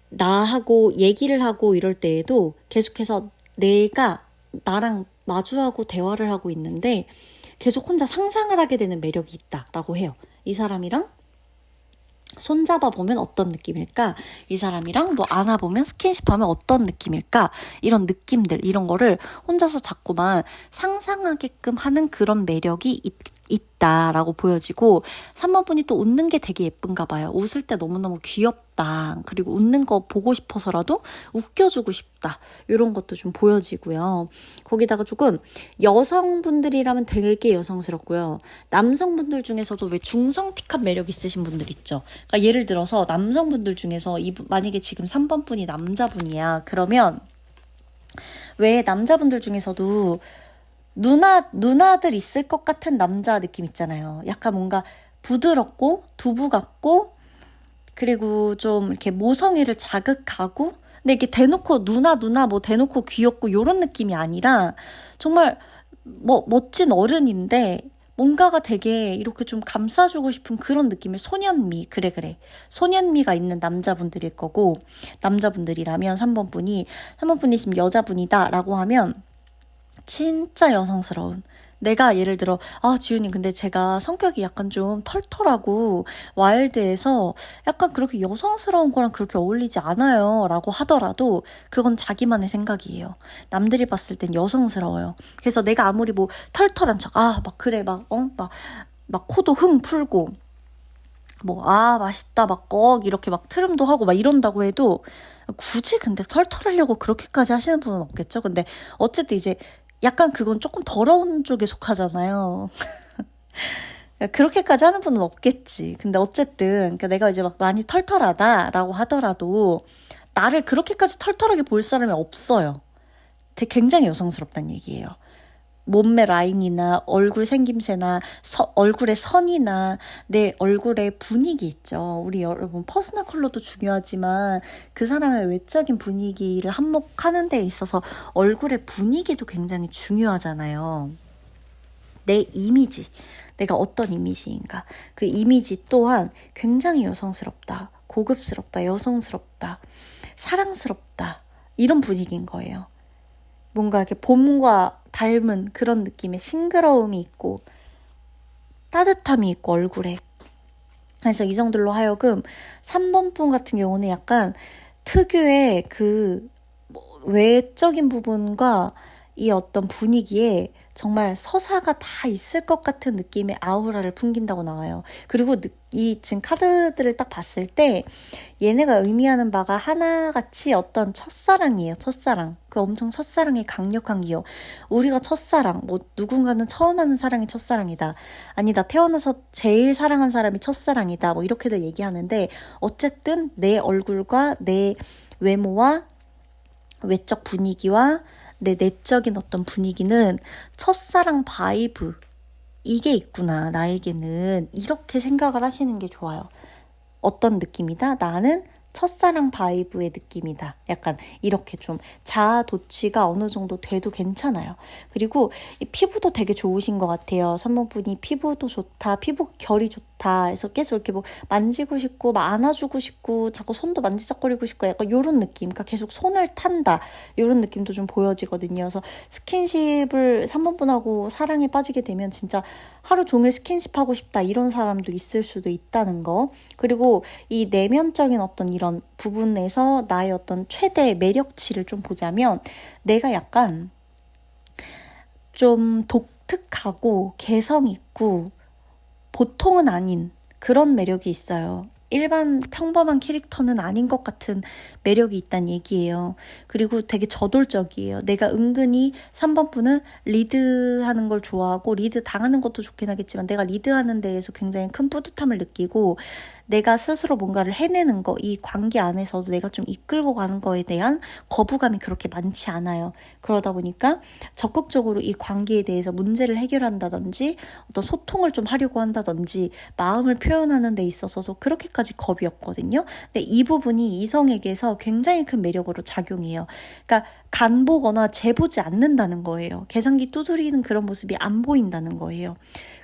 나하고 얘기를 하고 이럴 때에도 계속해서 내가 나랑 마주하고 대화를 하고 있는데 계속 혼자 상상을 하게 되는 매력이 있다라고 해요. 이 사람이랑 손잡아 보면 어떤 느낌일까? 이 사람이랑 뭐 안아보면 스킨십하면 어떤 느낌일까? 이런 느낌들 이런 거를 혼자서 자꾸만 상상하게끔 하는 그런 매력이 있다라고 보여지고 3번 분이 또 웃는 게 되게 예쁜가 봐요. 웃을 때 너무너무 귀엽다. 그리고 웃는 거 보고 싶어서라도 웃겨주고 싶다. 이런 것도 좀 보여지고요. 거기다가 조금 여성분들이라면 되게 여성스럽고요. 남성분들 중에서도 왜 중성틱한 매력 있으신 분들 있죠. 그러니까 예를 들어서 남성분들 중에서 만약에 지금 3번 분이 남자분이야. 그러면 왜 남자분들 중에서도 누나들 있을 것 같은 남자 느낌 있잖아요. 약간 뭔가 부드럽고 두부 같고 그리고 좀 이렇게 모성애를 자극하고 근데 이게 대놓고 누나 뭐 대놓고 귀엽고 요런 느낌이 아니라 정말 뭐 멋진 어른인데 뭔가가 되게 이렇게 좀 감싸주고 싶은 그런 느낌의 소년미 그래 소년미가 있는 남자분들일 거고 남자분들이라면 3번 분이 지금 여자분이다 라고 하면 진짜 여성스러운 내가 예를 들어 지훈님 근데 제가 성격이 약간 좀 털털하고 와일드해서 약간 그렇게 여성스러운 거랑 그렇게 어울리지 않아요 라고 하더라도 그건 자기만의 생각이에요. 남들이 봤을 땐 여성스러워요. 그래서 내가 아무리 뭐 털털한 척 막 그래 막 코도 흥 풀고 맛있다 이렇게 트름도 하고 이런다고 해도 굳이 근데 털털하려고 그렇게까지 하시는 분은 없겠죠. 근데 어쨌든 이제 약간 그건 조금 더러운 쪽에 속하잖아요. 그렇게까지 하는 분은 없겠지. 근데 어쨌든 내가 이제 많이 털털하다라고 하더라도 나를 그렇게까지 털털하게 볼 사람이 없어요. 되게 굉장히 여성스럽다는 얘기예요. 몸매 라인이나 얼굴 생김새나 얼굴의 선이나 내 얼굴의 분위기 있죠. 우리 여러분 퍼스널 컬러도 중요하지만 그 사람의 외적인 분위기를 한몫하는 데 있어서 얼굴의 분위기도 굉장히 중요하잖아요. 내 이미지, 내가 어떤 이미지인가. 그 이미지 또한 굉장히 여성스럽다, 고급스럽다, 여성스럽다, 사랑스럽다 이런 분위기인 거예요. 뭔가 이렇게 봄과 닮은 그런 느낌의 싱그러움이 있고 따뜻함이 있고 얼굴에. 그래서 이성들로 하여금 3번 분 같은 경우는 약간 특유의 그 외적인 부분과 이 어떤 분위기에 정말 서사가 다 있을 것 같은 느낌의 아우라를 풍긴다고 나와요. 그리고 이 지금 카드들을 딱 봤을 때 얘네가 의미하는 바가 하나같이 어떤 첫사랑이에요. 첫사랑. 그 엄청 첫사랑의 강력한 기억. 우리가 첫사랑, 누군가는 처음 하는 사랑이 첫사랑이다. 아니다. 태어나서 제일 사랑한 사람이 첫사랑이다. 이렇게들 얘기하는데 어쨌든 내 얼굴과 내 외모와 외적 분위기와 내 내적인 어떤 분위기는 첫사랑 바이브 이게 있구나 나에게는 이렇게 생각을 하시는 게 좋아요. 어떤 느낌이다? 나는 첫사랑 바이브의 느낌이다. 약간 이렇게 좀 자아 도취가 어느 정도 돼도 괜찮아요. 그리고 이 피부도 되게 좋으신 것 같아요. 3번 분이 피부도 좋다, 피부 결이 좋다 해서 계속 이렇게 만지고 싶고 안아주고 싶고 자꾸 손도 만지작거리고 싶고 약간 이런 느낌. 그러니까 계속 손을 탄다 이런 느낌도 좀 보여지거든요. 그래서 스킨십을 3번 분하고 사랑에 빠지게 되면 진짜 하루 종일 스킨십하고 싶다 이런 사람도 있을 수도 있다는 거. 그리고 이 내면적인 어떤 이런 부분에서 나의 어떤 최대 매력치를 좀 보자면 내가 약간 좀 독특하고 개성 있고 보통은 아닌 그런 매력이 있어요. 일반 평범한 캐릭터는 아닌 것 같은 매력이 있다는 얘기예요. 그리고 되게 저돌적이에요. 내가 은근히 3번 분은 리드하는 걸 좋아하고 리드 당하는 것도 좋긴 하겠지만 내가 리드하는 데에서 굉장히 큰 뿌듯함을 느끼고 내가 스스로 뭔가를 해내는 거, 이 관계 안에서도 내가 좀 이끌고 가는 거에 대한 거부감이 그렇게 많지 않아요. 그러다 보니까 적극적으로 이 관계에 대해서 문제를 해결한다든지 어떤 소통을 좀 하려고 한다든지 마음을 표현하는 데 있어서도 그렇게까지 겁이 없거든요. 근데 이 부분이 이성에게서 굉장히 큰 매력으로 작용해요. 그러니까 간보거나 재보지 않는다는 거예요. 계산기 두드리는 그런 모습이 안 보인다는 거예요.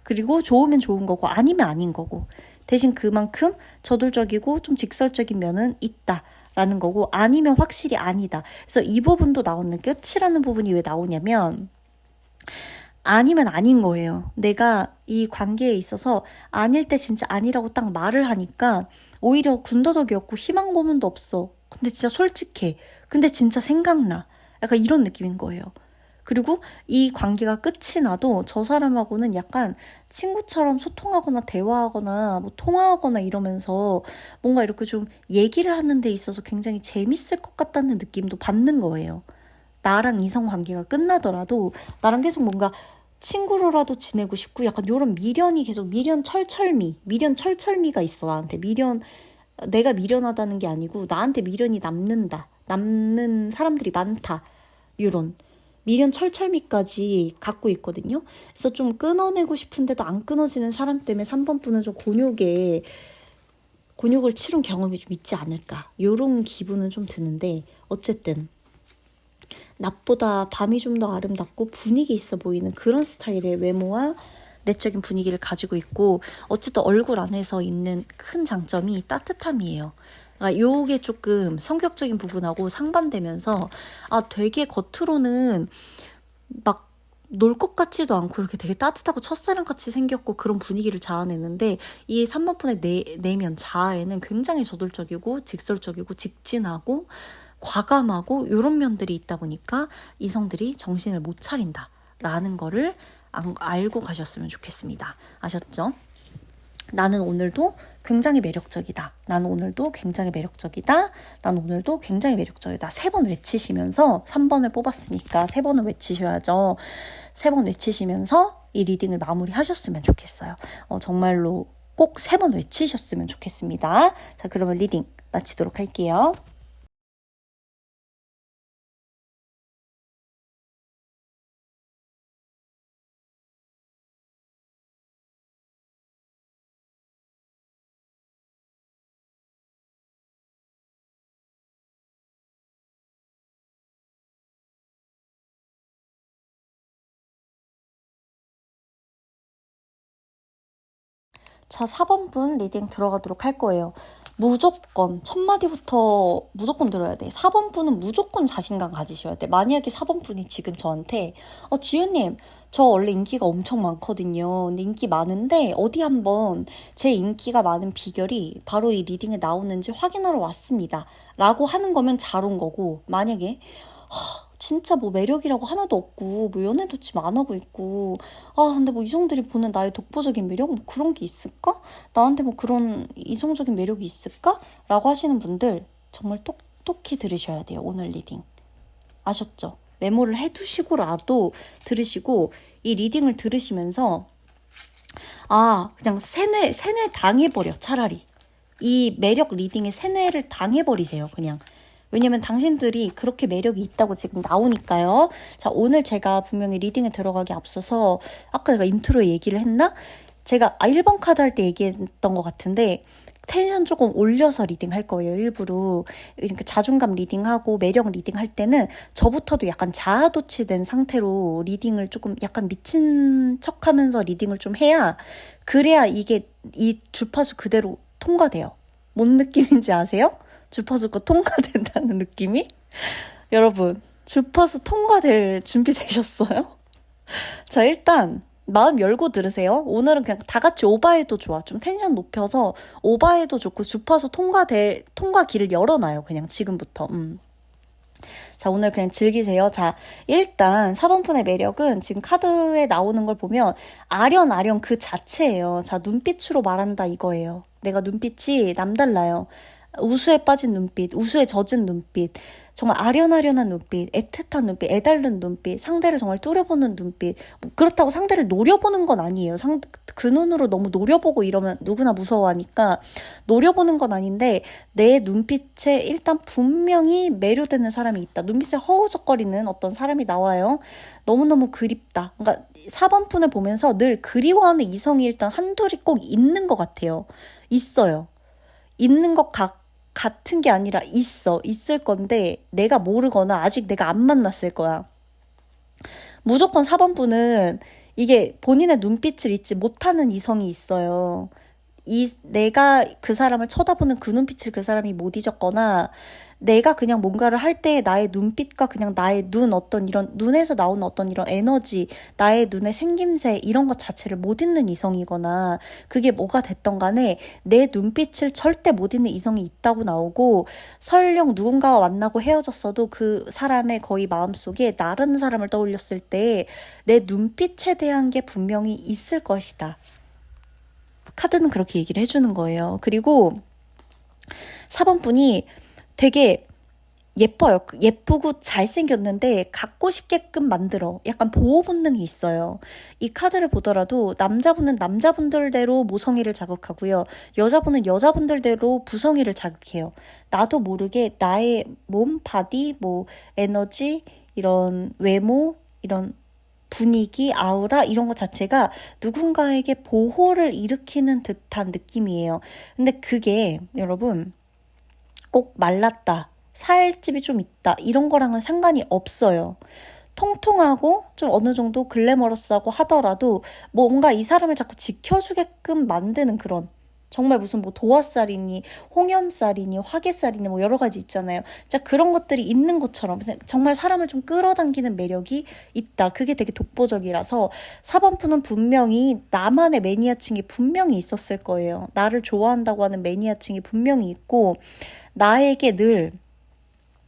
그리고 좋으면 좋은 거고 아니면 아닌 거고 대신 그만큼 저돌적이고 좀 직설적인 면은 있다라는 거고 아니면 확실히 아니다. 그래서 이 부분도 나오는 끝이라는 부분이 왜 나오냐면 아니면 아닌 거예요. 내가 이 관계에 있어서 아닐 때 진짜 아니라고 딱 말을 하니까 오히려 군더더기 없고 희망 고문도 없어. 근데 진짜 솔직해. 근데 진짜 생각나. 약간 이런 느낌인 거예요. 그리고 이 관계가 끝이 나도 저 사람하고는 약간 친구처럼 소통하거나 대화하거나 뭐 통화하거나 이러면서 뭔가 이렇게 좀 얘기를 하는 데 있어서 굉장히 재밌을 것 같다는 느낌도 받는 거예요. 나랑 이성 관계가 끝나더라도 나랑 계속 뭔가 친구로라도 지내고 싶고 약간 요런 미련이 계속 미련 철철미가 있어 나한테. 내가 미련하다는 게 아니고 나한테 미련이 남는 사람들이 많다. 요런 미련 철철미까지 갖고 있거든요. 그래서 좀 끊어내고 싶은데도 안 끊어지는 사람 때문에 3번 분은 좀 곤욕을 치룬 경험이 좀 있지 않을까. 요런 기분은 좀 드는데 어쨌든 낮보다 밤이 좀 더 아름답고 분위기 있어 보이는 그런 스타일의 외모와 내적인 분위기를 가지고 있고 어쨌든 얼굴 안에서 있는 큰 장점이 따뜻함이에요. 그러니까 요게 조금 성격적인 부분하고 상반되면서 되게 겉으로는 막 놀 것 같지도 않고 이렇게 되게 따뜻하고 첫사랑같이 생겼고 그런 분위기를 자아내는데 이 3번 분의 내면 자아에는 굉장히 저돌적이고 직설적이고 직진하고 과감하고 이런 면들이 있다 보니까 이성들이 정신을 못 차린다라는 거를 알고 가셨으면 좋겠습니다. 아셨죠? 나는 오늘도 굉장히 매력적이다. 나는 오늘도 굉장히 매력적이다. 나는 오늘도 굉장히 매력적이다. 3번 외치시면서 3번을 뽑았으니까 3번은 외치셔야죠. 3번 외치시면서 이 리딩을 마무리하셨으면 좋겠어요. 정말로 꼭 3번 외치셨으면 좋겠습니다. 자, 그러면 리딩 마치도록 할게요. 자, 4번 분 리딩 들어가도록 할 거예요. 무조건 첫 마디부터 무조건 들어야 돼. 4번 분은 무조건 자신감 가지셔야 돼. 만약에 4번 분이 지금 저한테 지은님 저 원래 인기가 엄청 많거든요. 근데 인기 많은데 어디 한번 제 인기가 많은 비결이 바로 이 리딩에 나오는지 확인하러 왔습니다. 라고 하는 거면 잘 온 거고, 만약에 진짜 뭐 매력이라고 하나도 없고 뭐 연애도 지금 안 하고 있고 근데 뭐 이성들이 보는 나의 독보적인 매력 뭐 그런 게 있을까? 나한테 뭐 그런 이성적인 매력이 있을까? 라고 하시는 분들 정말 똑똑히 들으셔야 돼요. 오늘 리딩 아셨죠? 메모를 해두시고라도 들으시고 이 리딩을 들으시면서 그냥 세뇌 당해버려. 차라리 이 매력 리딩에 세뇌를 당해버리세요. 그냥 왜냐면 당신들이 그렇게 매력이 있다고 지금 나오니까요. 자, 오늘 제가 분명히 리딩에 들어가기 앞서서 아까 내가 인트로에 얘기를 했나? 제가 1번 카드 할 때 얘기했던 것 같은데 텐션 조금 올려서 리딩 할 거예요. 일부러. 그러니까 자존감 리딩하고 매력 리딩 할 때는 저부터도 약간 자아도취된 상태로 리딩을 조금 약간 미친 척하면서 리딩을 좀 해야 그래야 이게 이 주파수 그대로 통과돼요. 뭔 느낌인지 아세요? 주파수가 통과된다는 느낌이? 여러분, 주파수 통과될 준비 되셨어요? 자, 일단 마음 열고 들으세요. 오늘은 그냥 다 같이 오바해도 좋아. 좀 텐션 높여서 오바해도 좋고 주파수 통과 길을 열어놔요. 그냥 지금부터. 자, 오늘 그냥 즐기세요. 자, 일단 4번 푼의 매력은 지금 카드에 나오는 걸 보면 아련아련 그 자체예요. 자, 눈빛으로 말한다 이거예요. 내가 눈빛이 남달라요. 우수에 빠진 눈빛, 우수에 젖은 눈빛, 정말 아련아련한 눈빛, 애틋한 눈빛, 애달른 눈빛, 상대를 정말 뚜려보는 눈빛. 그렇다고 상대를 노려보는 건 아니에요. 그 눈으로 너무 노려보고 이러면 누구나 무서워하니까 노려보는 건 아닌데 내 눈빛에 일단 분명히 매료되는 사람이 있다. 눈빛에 허우적거리는 어떤 사람이 나와요. 너무너무 그립다. 그러니까 4번 푼을 보면서 늘 그리워하는 이성이 일단 한둘이 꼭 있는 것 같아요. 있어요. 있는 것 같은 게 아니라 있을 건데 내가 모르거나 아직 내가 안 만났을 거야. 무조건 4번 분은 이게 본인의 눈빛을 잊지 못하는 이성이 있어요. 내가 그 사람을 쳐다보는 그 눈빛을 그 사람이 못 잊었거나 내가 그냥 뭔가를 할 때 나의 눈빛과 그냥 나의 어떤 이런 눈에서 나오는 어떤 이런 에너지, 나의 눈의 생김새 이런 것 자체를 못 잊는 이성이거나 그게 뭐가 됐던 간에 내 눈빛을 절대 못 잊는 이성이 있다고 나오고 설령 누군가와 만나고 헤어졌어도 그 사람의 거의 마음속에 다른 사람을 떠올렸을 때 내 눈빛에 대한 게 분명히 있을 것이다. 카드는 그렇게 얘기를 해주는 거예요. 그리고 4번 분이 되게 예뻐요. 예쁘고 잘생겼는데 갖고 싶게끔 만들어. 약간 보호 본능이 있어요. 이 카드를 보더라도 남자분은 남자분들대로 모성애를 자극하고요. 여자분은 여자분들대로 부성애를 자극해요. 나도 모르게 나의 몸, 바디, 뭐 에너지, 이런 외모, 이런 분위기, 아우라 이런 것 자체가 누군가에게 보호를 일으키는 듯한 느낌이에요. 근데 그게 여러분 꼭 말랐다, 살집이 좀 있다 이런 거랑은 상관이 없어요. 통통하고 좀 어느 정도 글래머러스하고 하더라도 뭔가 이 사람을 자꾸 지켜주게끔 만드는 그런 정말 무슨 뭐 도화살이니 홍염살이니 화개살이니 뭐 여러 가지 있잖아요. 진짜 그런 것들이 있는 것처럼 정말 사람을 좀 끌어당기는 매력이 있다. 그게 되게 독보적이라서 4번 분은 분명히 나만의 매니아층이 분명히 있었을 거예요. 나를 좋아한다고 하는 매니아층이 분명히 있고 나에게 늘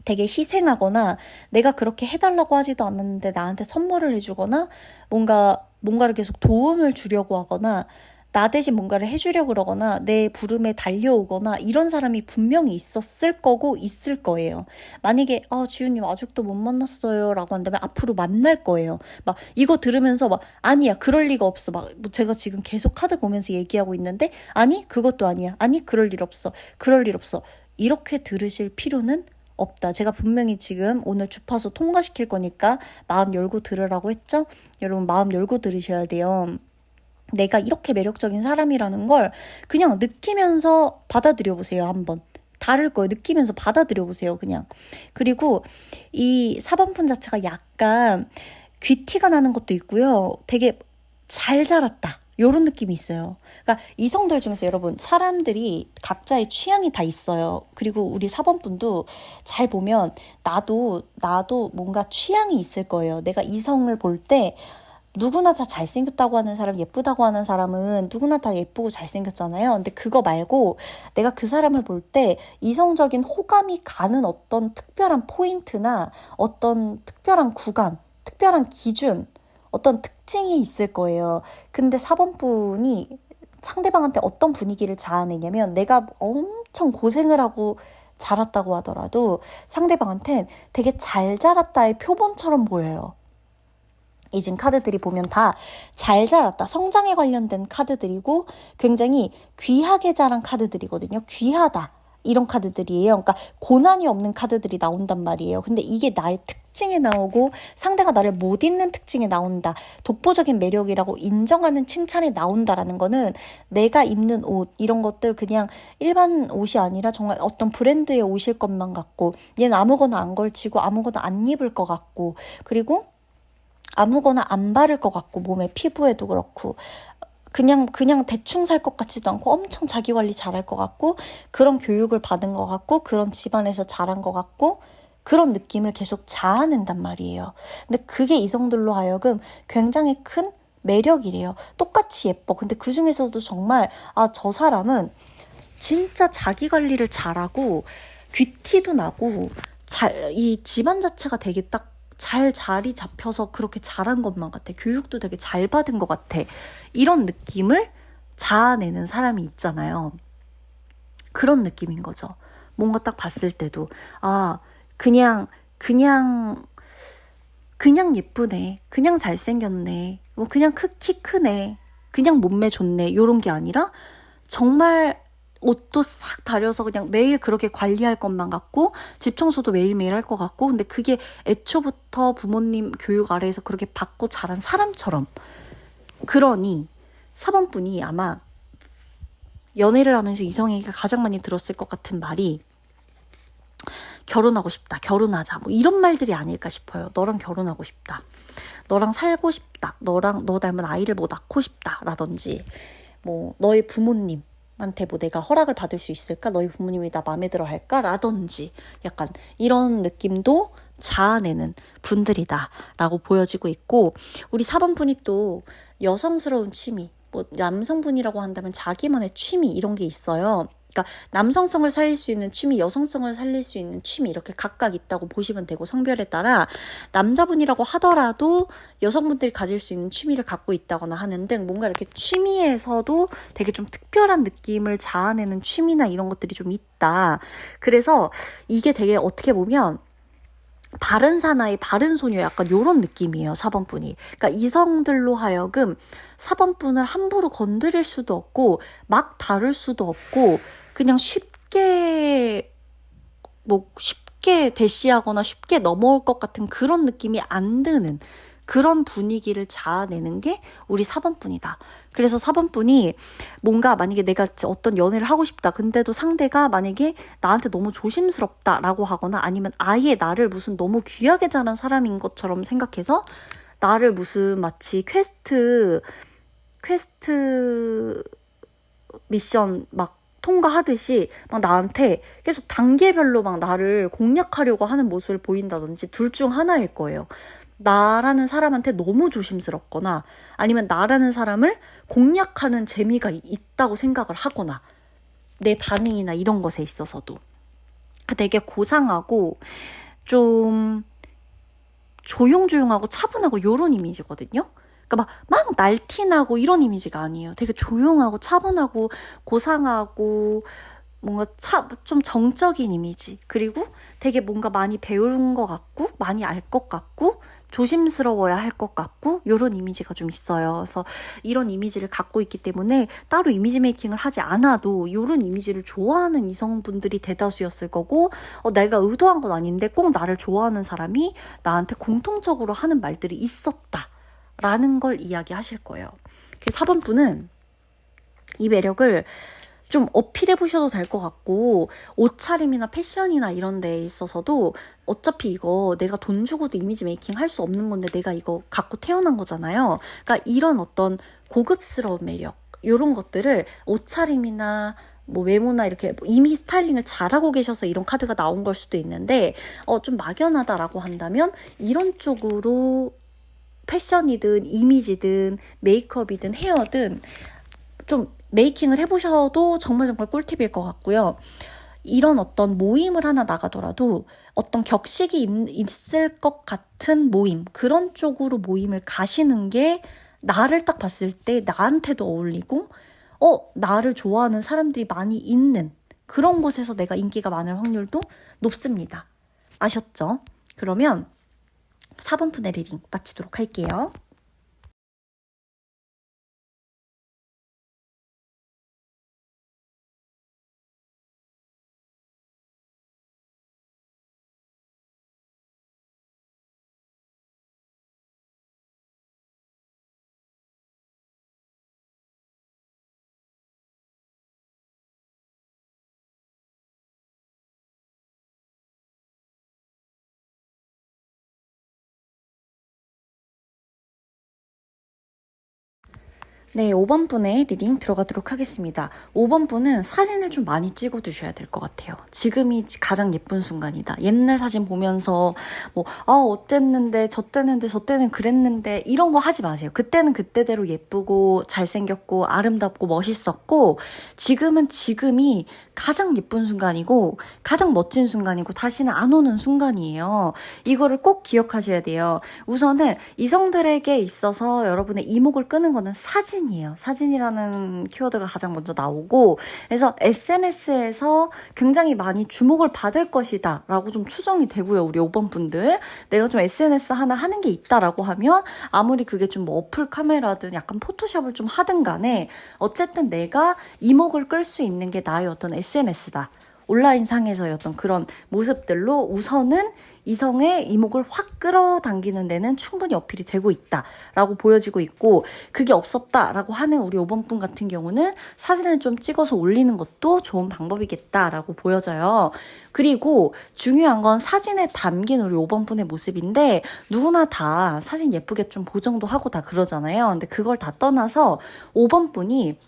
되게 희생하거나 내가 그렇게 해달라고 하지도 않았는데 나한테 선물을 해주거나 뭔가를 계속 도움을 주려고 하거나 나 대신 뭔가를 해주려고 그러거나 내 부름에 달려오거나 이런 사람이 분명히 있었을 거고 있을 거예요. 만약에 지훈님 아직도 못 만났어요 라고 한다면 앞으로 만날 거예요. 막 이거 들으면서 막 아니야 그럴 리가 없어 막 제가 지금 계속 카드 보면서 얘기하고 있는데 아니 그것도 아니야 아니 그럴 일 없어 그럴 일 없어 이렇게 들으실 필요는 없다. 제가 분명히 지금 오늘 주파수 통과시킬 거니까 마음 열고 들으라고 했죠? 여러분 마음 열고 들으셔야 돼요. 내가 이렇게 매력적인 사람이라는 걸 그냥 느끼면서 받아들여 보세요. 한번. 다를 거예요. 느끼면서 받아들여 보세요. 그냥. 그리고 이 4번 분 자체가 약간 귀티가 나는 것도 있고요. 되게 잘 자랐다. 요런 느낌이 있어요. 그러니까 이성들 중에서 여러분 사람들이 각자의 취향이 다 있어요. 그리고 우리 4번 분도 잘 보면 나도 뭔가 취향이 있을 거예요. 내가 이성을 볼 때 누구나 다 잘생겼다고 하는 사람, 예쁘다고 하는 사람은 누구나 다 예쁘고 잘생겼잖아요. 근데 그거 말고 내가 그 사람을 볼 때 이성적인 호감이 가는 어떤 특별한 포인트나 어떤 특별한 구간, 특별한 기준, 어떤 특징이 있을 거예요. 근데 4번 분이 상대방한테 어떤 분위기를 자아내냐면 내가 엄청 고생을 하고 자랐다고 하더라도 상대방한텐 되게 잘 자랐다의 표본처럼 보여요. 이 지금 카드들이 보면 다 잘 자랐다, 성장에 관련된 카드들이고 굉장히 귀하게 자란 카드들이거든요. 귀하다 이런 카드들이에요. 그러니까 고난이 없는 카드들이 나온단 말이에요. 근데 이게 나의 특징에 나오고 상대가 나를 못 잊는 특징에 나온다. 독보적인 매력이라고 인정하는 칭찬에 나온다라는 거는 내가 입는 옷 이런 것들 그냥 일반 옷이 아니라 정말 어떤 브랜드의 옷일 것만 같고 얘는 아무거나 안 걸치고 아무거나 안 입을 것 같고 그리고 아무거나 안 바를 것 같고 몸에 피부에도 그렇고 그냥 대충 살 것 같지도 않고 엄청 자기 관리 잘할 것 같고 그런 교육을 받은 것 같고 그런 집안에서 자란 것 같고 그런 느낌을 계속 자아낸단 말이에요. 근데 그게 이성들로 하여금 굉장히 큰 매력이래요. 똑같이 예뻐. 근데 그 중에서도 정말 저 사람은 진짜 자기 관리를 잘하고 귀티도 나고 이 집안 자체가 되게 딱 잘 자리 잡혀서 그렇게 잘한 것만 같아. 교육도 되게 잘 받은 것 같아. 이런 느낌을 자아내는 사람이 있잖아요. 그런 느낌인 거죠. 뭔가 딱 봤을 때도 그냥 예쁘네. 그냥 잘생겼네. 뭐 그냥 키 크네. 그냥 몸매 좋네. 요런 게 아니라 정말 옷도 싹 다려서 그냥 매일 그렇게 관리할 것만 같고 집 청소도 매일매일 할 것 같고 근데 그게 애초부터 부모님 교육 아래에서 그렇게 받고 자란 사람처럼 그러니 4번 분이 아마 연애를 하면서 이성에게 가장 많이 들었을 것 같은 말이 결혼하고 싶다, 결혼하자 뭐 이런 말들이 아닐까 싶어요. 너랑 결혼하고 싶다, 너랑 살고 싶다, 너 닮은 아이를 뭐 낳고 싶다 라든지 뭐 너의 부모님 한테 뭐 내가 허락을 받을 수 있을까? 너희 부모님이 나 마음에 들어 할까? 라든지 약간 이런 느낌도 자아내는 분들이다 라고 보여지고 있고, 우리 4번 분이 또 여성스러운 취미, 뭐 남성분이라고 한다면 자기만의 취미 이런 게 있어요. 그러니까 남성성을 살릴 수 있는 취미, 여성성을 살릴 수 있는 취미 이렇게 각각 있다고 보시면 되고, 성별에 따라 남자분이라고 하더라도 여성분들이 가질 수 있는 취미를 갖고 있다거나 하는 등 뭔가 이렇게 취미에서도 되게 좀 특별한 느낌을 자아내는 취미나 이런 것들이 좀 있다. 그래서 이게 되게 어떻게 보면 바른 사나이, 바른 소녀 약간 요런 느낌이에요, 4번 분이. 그러니까 이성들로 하여금 4번 분을 함부로 건드릴 수도 없고 막 다룰 수도 없고 그냥 쉽게 대시하거나 쉽게 넘어올 것 같은 그런 느낌이 안 드는 그런 분위기를 자아내는 게 우리 4번 분이다. 그래서 4번 분이 뭔가 만약에 내가 어떤 연애를 하고 싶다. 근데도 상대가 만약에 나한테 너무 조심스럽다라고 하거나 아니면 아예 나를 무슨 너무 귀하게 자란 사람인 것처럼 생각해서 나를 무슨 마치 퀘스트 미션 막 통과하듯이 막 나한테 계속 단계별로 막 나를 공략하려고 하는 모습을 보인다든지 둘 중 하나일 거예요. 나라는 사람한테 너무 조심스럽거나 아니면 나라는 사람을 공략하는 재미가 있다고 생각을 하거나 내 반응이나 이런 것에 있어서도 되게 고상하고 좀 조용조용하고 차분하고 요런 이미지거든요. 그러니까 막 날티나고 이런 이미지가 아니에요. 되게 조용하고 차분하고 고상하고 뭔가 좀 정적인 이미지. 그리고 되게 뭔가 많이 배운 것 같고 많이 알 것 같고 조심스러워야 할 것 같고 이런 이미지가 좀 있어요. 그래서 이런 이미지를 갖고 있기 때문에 따로 이미지 메이킹을 하지 않아도 이런 이미지를 좋아하는 이성분들이 대다수였을 거고, 내가 의도한 건 아닌데 꼭 나를 좋아하는 사람이 나한테 공통적으로 하는 말들이 있었다라는 걸 이야기하실 거예요. 4번 분은 이 매력을 좀 어필해 보셔도 될 것 같고, 옷차림이나 패션이나 이런 데에 있어서도 어차피 이거 내가 돈 주고도 이미지 메이킹 할 수 없는 건데 내가 이거 갖고 태어난 거잖아요. 그러니까 이런 어떤 고급스러운 매력 이런 것들을 옷차림이나 뭐 외모나 이렇게 이미 스타일링을 잘하고 계셔서 이런 카드가 나온 걸 수도 있는데 좀 막연하다라고 한다면 이런 쪽으로 패션이든 이미지든 메이크업이든 헤어든 좀 메이킹을 해보셔도 정말 꿀팁일 것 같고요. 이런 어떤 모임을 하나 나가더라도 어떤 격식이 있을 것 같은 모임, 그런 쪽으로 모임을 가시는 게 나를 딱 봤을 때 나한테도 어울리고 나를 좋아하는 사람들이 많이 있는 그런 곳에서 내가 인기가 많을 확률도 높습니다. 아셨죠? 그러면 4번 분의 리딩 마치도록 할게요. 네, 5번 분의 리딩 들어가도록 하겠습니다. 5번 분은 사진을 좀 많이 찍어 두셔야 될 것 같아요. 지금이 가장 예쁜 순간이다. 옛날 사진 보면서 어쨌는데 저때는 그랬는데 이런 거 하지 마세요. 그때는 그때대로 예쁘고 잘생겼고 아름답고 멋있었고 지금은 지금이 가장 예쁜 순간이고 가장 멋진 순간이고 다시는 안 오는 순간이에요. 이거를 꼭 기억하셔야 돼요. 우선은 이성들에게 있어서 여러분의 이목을 끄는 거는 사진이에요. 사진이라는 키워드가 가장 먼저 나오고, 그래서 SNS에서 굉장히 많이 주목을 받을 것이다 라고 좀 추정이 되고요. 우리 5번 분들 내가 좀 SNS 하나 하는 게 있다라고 하면 아무리 그게 좀 뭐 어플 카메라든 약간 포토샵을 좀 하든 간에 어쨌든 내가 이목을 끌 수 있는 게 나의 어떤 SNS다. 온라인 상에서의 어떤 그런 모습들로 우선은 이성의 이목을 확 끌어당기는 데는 충분히 어필이 되고 있다라고 보여지고 있고, 그게 없었다라고 하는 우리 5번 분 같은 경우는 사진을 좀 찍어서 올리는 것도 좋은 방법이겠다라고 보여져요. 그리고 중요한 건 사진에 담긴 우리 5번 분의 모습인데 누구나 다 사진 예쁘게 좀 보정도 하고 다 그러잖아요. 근데 그걸 다 떠나서 5번 분이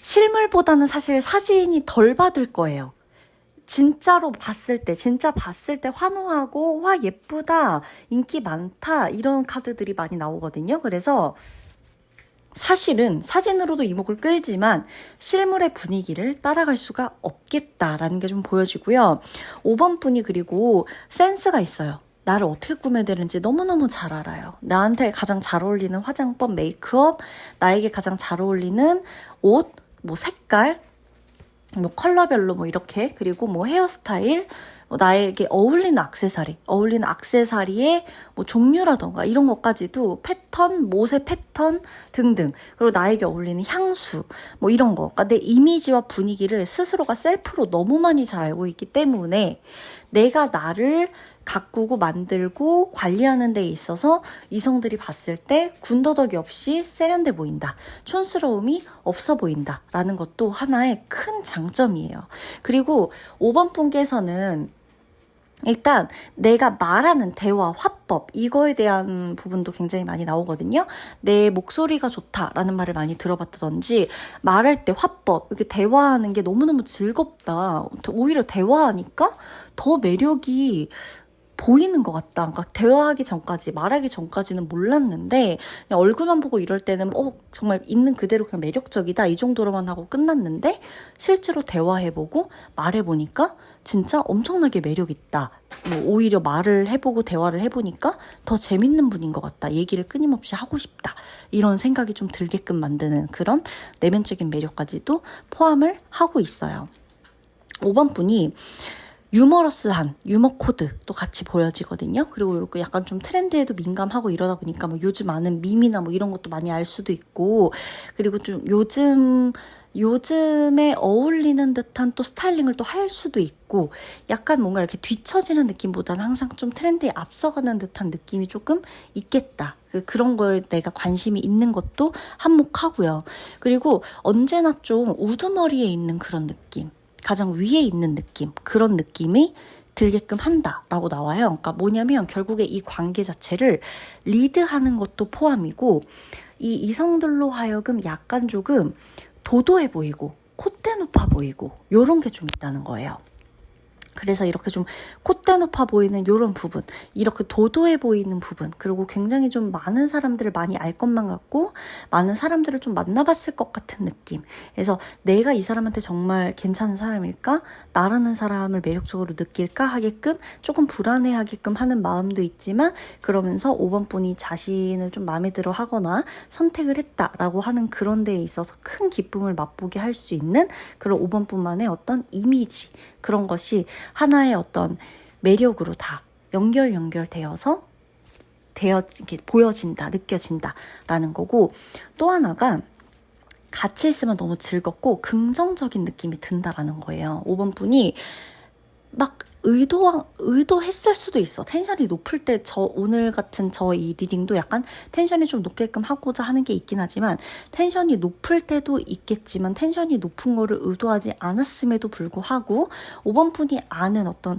실물보다는 사실 사진이 덜 받을 거예요. 진짜로 봤을 때, 진짜 봤을 때 환호하고, 와, 예쁘다, 인기 많다, 이런 카드들이 많이 나오거든요. 그래서 사실은 사진으로도 이목을 끌지만 실물의 분위기를 따라갈 수가 없겠다라는 게 좀 보여지고요. 5번 분이 그리고 센스가 있어요. 나를 어떻게 꾸며야 되는지 너무너무 잘 알아요. 나한테 가장 잘 어울리는 화장법, 메이크업, 나에게 가장 잘 어울리는 옷, 뭐 색깔, 뭐 컬러별로 뭐 이렇게, 그리고 뭐 헤어스타일, 뭐 나에게 어울리는 액세서리의 뭐 종류라던가 이런 것까지도 패턴, 못의 패턴 등등, 그리고 나에게 어울리는 향수 뭐 이런 거, 그러니까 내 이미지와 분위기를 스스로가 셀프로 너무 많이 잘 알고 있기 때문에 내가 나를 가꾸고 만들고 관리하는 데 있어서 이성들이 봤을 때 군더더기 없이 세련돼 보인다, 촌스러움이 없어 보인다 라는 것도 하나의 큰 장점이에요. 그리고 5번 분께서는 일단 내가 말하는 대화, 화법, 이거에 대한 부분도 굉장히 많이 나오거든요. 내 목소리가 좋다라는 말을 많이 들어봤다든지, 말할 때 화법, 이렇게 대화하는 게 너무너무 즐겁다, 오히려 대화하니까 더 매력이 보이는 것 같다. 그러니까 대화하기 전까지, 말하기 전까지는 몰랐는데 그냥 얼굴만 보고 이럴 때는 정말 있는 그대로 그냥 매력적이다, 이 정도로만 하고 끝났는데 실제로 대화해보고 말해보니까 진짜 엄청나게 매력있다. 뭐 오히려 말을 해보고 대화를 해보니까 더 재밌는 분인 것 같다. 얘기를 끊임없이 하고 싶다. 이런 생각이 좀 들게끔 만드는 그런 내면적인 매력까지도 포함을 하고 있어요. 5번 분이 유머러스한 유머 코드도 같이 보여지거든요. 그리고 이렇게 약간 좀 트렌드에도 민감하고 이러다 보니까 뭐 요즘 아는 밈이나 뭐 이런 것도 많이 알 수도 있고, 그리고 좀 요즘에 어울리는 듯한 또 스타일링을 또 할 수도 있고, 약간 뭔가 이렇게 뒤처지는 느낌보다는 항상 좀 트렌드에 앞서가는 듯한 느낌이 조금 있겠다. 그런 거에 내가 관심이 있는 것도 한몫하고요. 그리고 언제나 좀 우두머리에 있는 그런 느낌, 가장 위에 있는 느낌, 그런 느낌이 들게끔 한다라고 나와요. 그러니까 뭐냐면 결국에 이 관계 자체를 리드하는 것도 포함이고, 이 이성들로 하여금 약간 조금 도도해 보이고 콧대 높아 보이고 요런 게 좀 있다는 거예요. 그래서 이렇게 좀 콧대 높아 보이는 이런 부분, 이렇게 도도해 보이는 부분, 그리고 굉장히 좀 많은 사람들을 많이 알 것만 같고 많은 사람들을 좀 만나봤을 것 같은 느낌. 그래서 내가 이 사람한테 정말 괜찮은 사람일까? 나라는 사람을 매력적으로 느낄까? 하게끔 조금 불안해하게끔 하는 마음도 있지만, 그러면서 5번 분이 자신을 좀 마음에 들어 하거나 선택을 했다라고 하는 그런 데에 있어서 큰 기쁨을 맛보게 할 수 있는 그런 5번 분만의 어떤 이미지, 그런 것이 하나의 어떤 매력으로 다 연결되어서 이렇게 보여진다, 느껴진다라는 거고, 또 하나가 같이 있으면 너무 즐겁고 긍정적인 느낌이 든다라는 거예요. 5번 분이 막 의도했을 수도 있어. 텐션이 높을 때 오늘 같은 이 리딩도 약간 텐션이 좀 높게끔 하고자 하는 게 있긴 하지만, 텐션이 높을 때도 있겠지만 텐션이 높은 거를 의도하지 않았음에도 불구하고 5번 분이 아는 어떤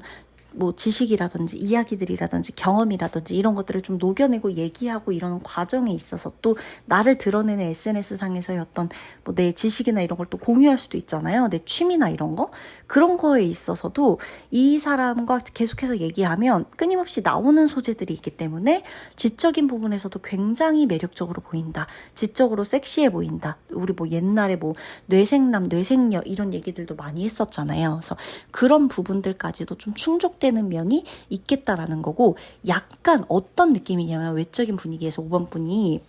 뭐 지식이라든지 이야기들이라든지 경험이라든지 이런 것들을 좀 녹여내고 얘기하고 이런 과정에 있어서 또 나를 드러내는 SNS상에서의 어떤 뭐 내 지식이나 이런 걸 또 공유할 수도 있잖아요. 내 취미나 이런 거. 그런 거에 있어서도 이 사람과 계속해서 얘기하면 끊임없이 나오는 소재들이 있기 때문에 지적인 부분에서도 굉장히 매력적으로 보인다. 지적으로 섹시해 보인다. 우리 뭐 옛날에 뭐 뇌생남, 뇌생녀 이런 얘기들도 많이 했었잖아요. 그래서 그런 부분들까지도 좀 충족되는 면이 있겠다라는 거고, 약간 어떤 느낌이냐면 외적인 분위기에서 5번 분이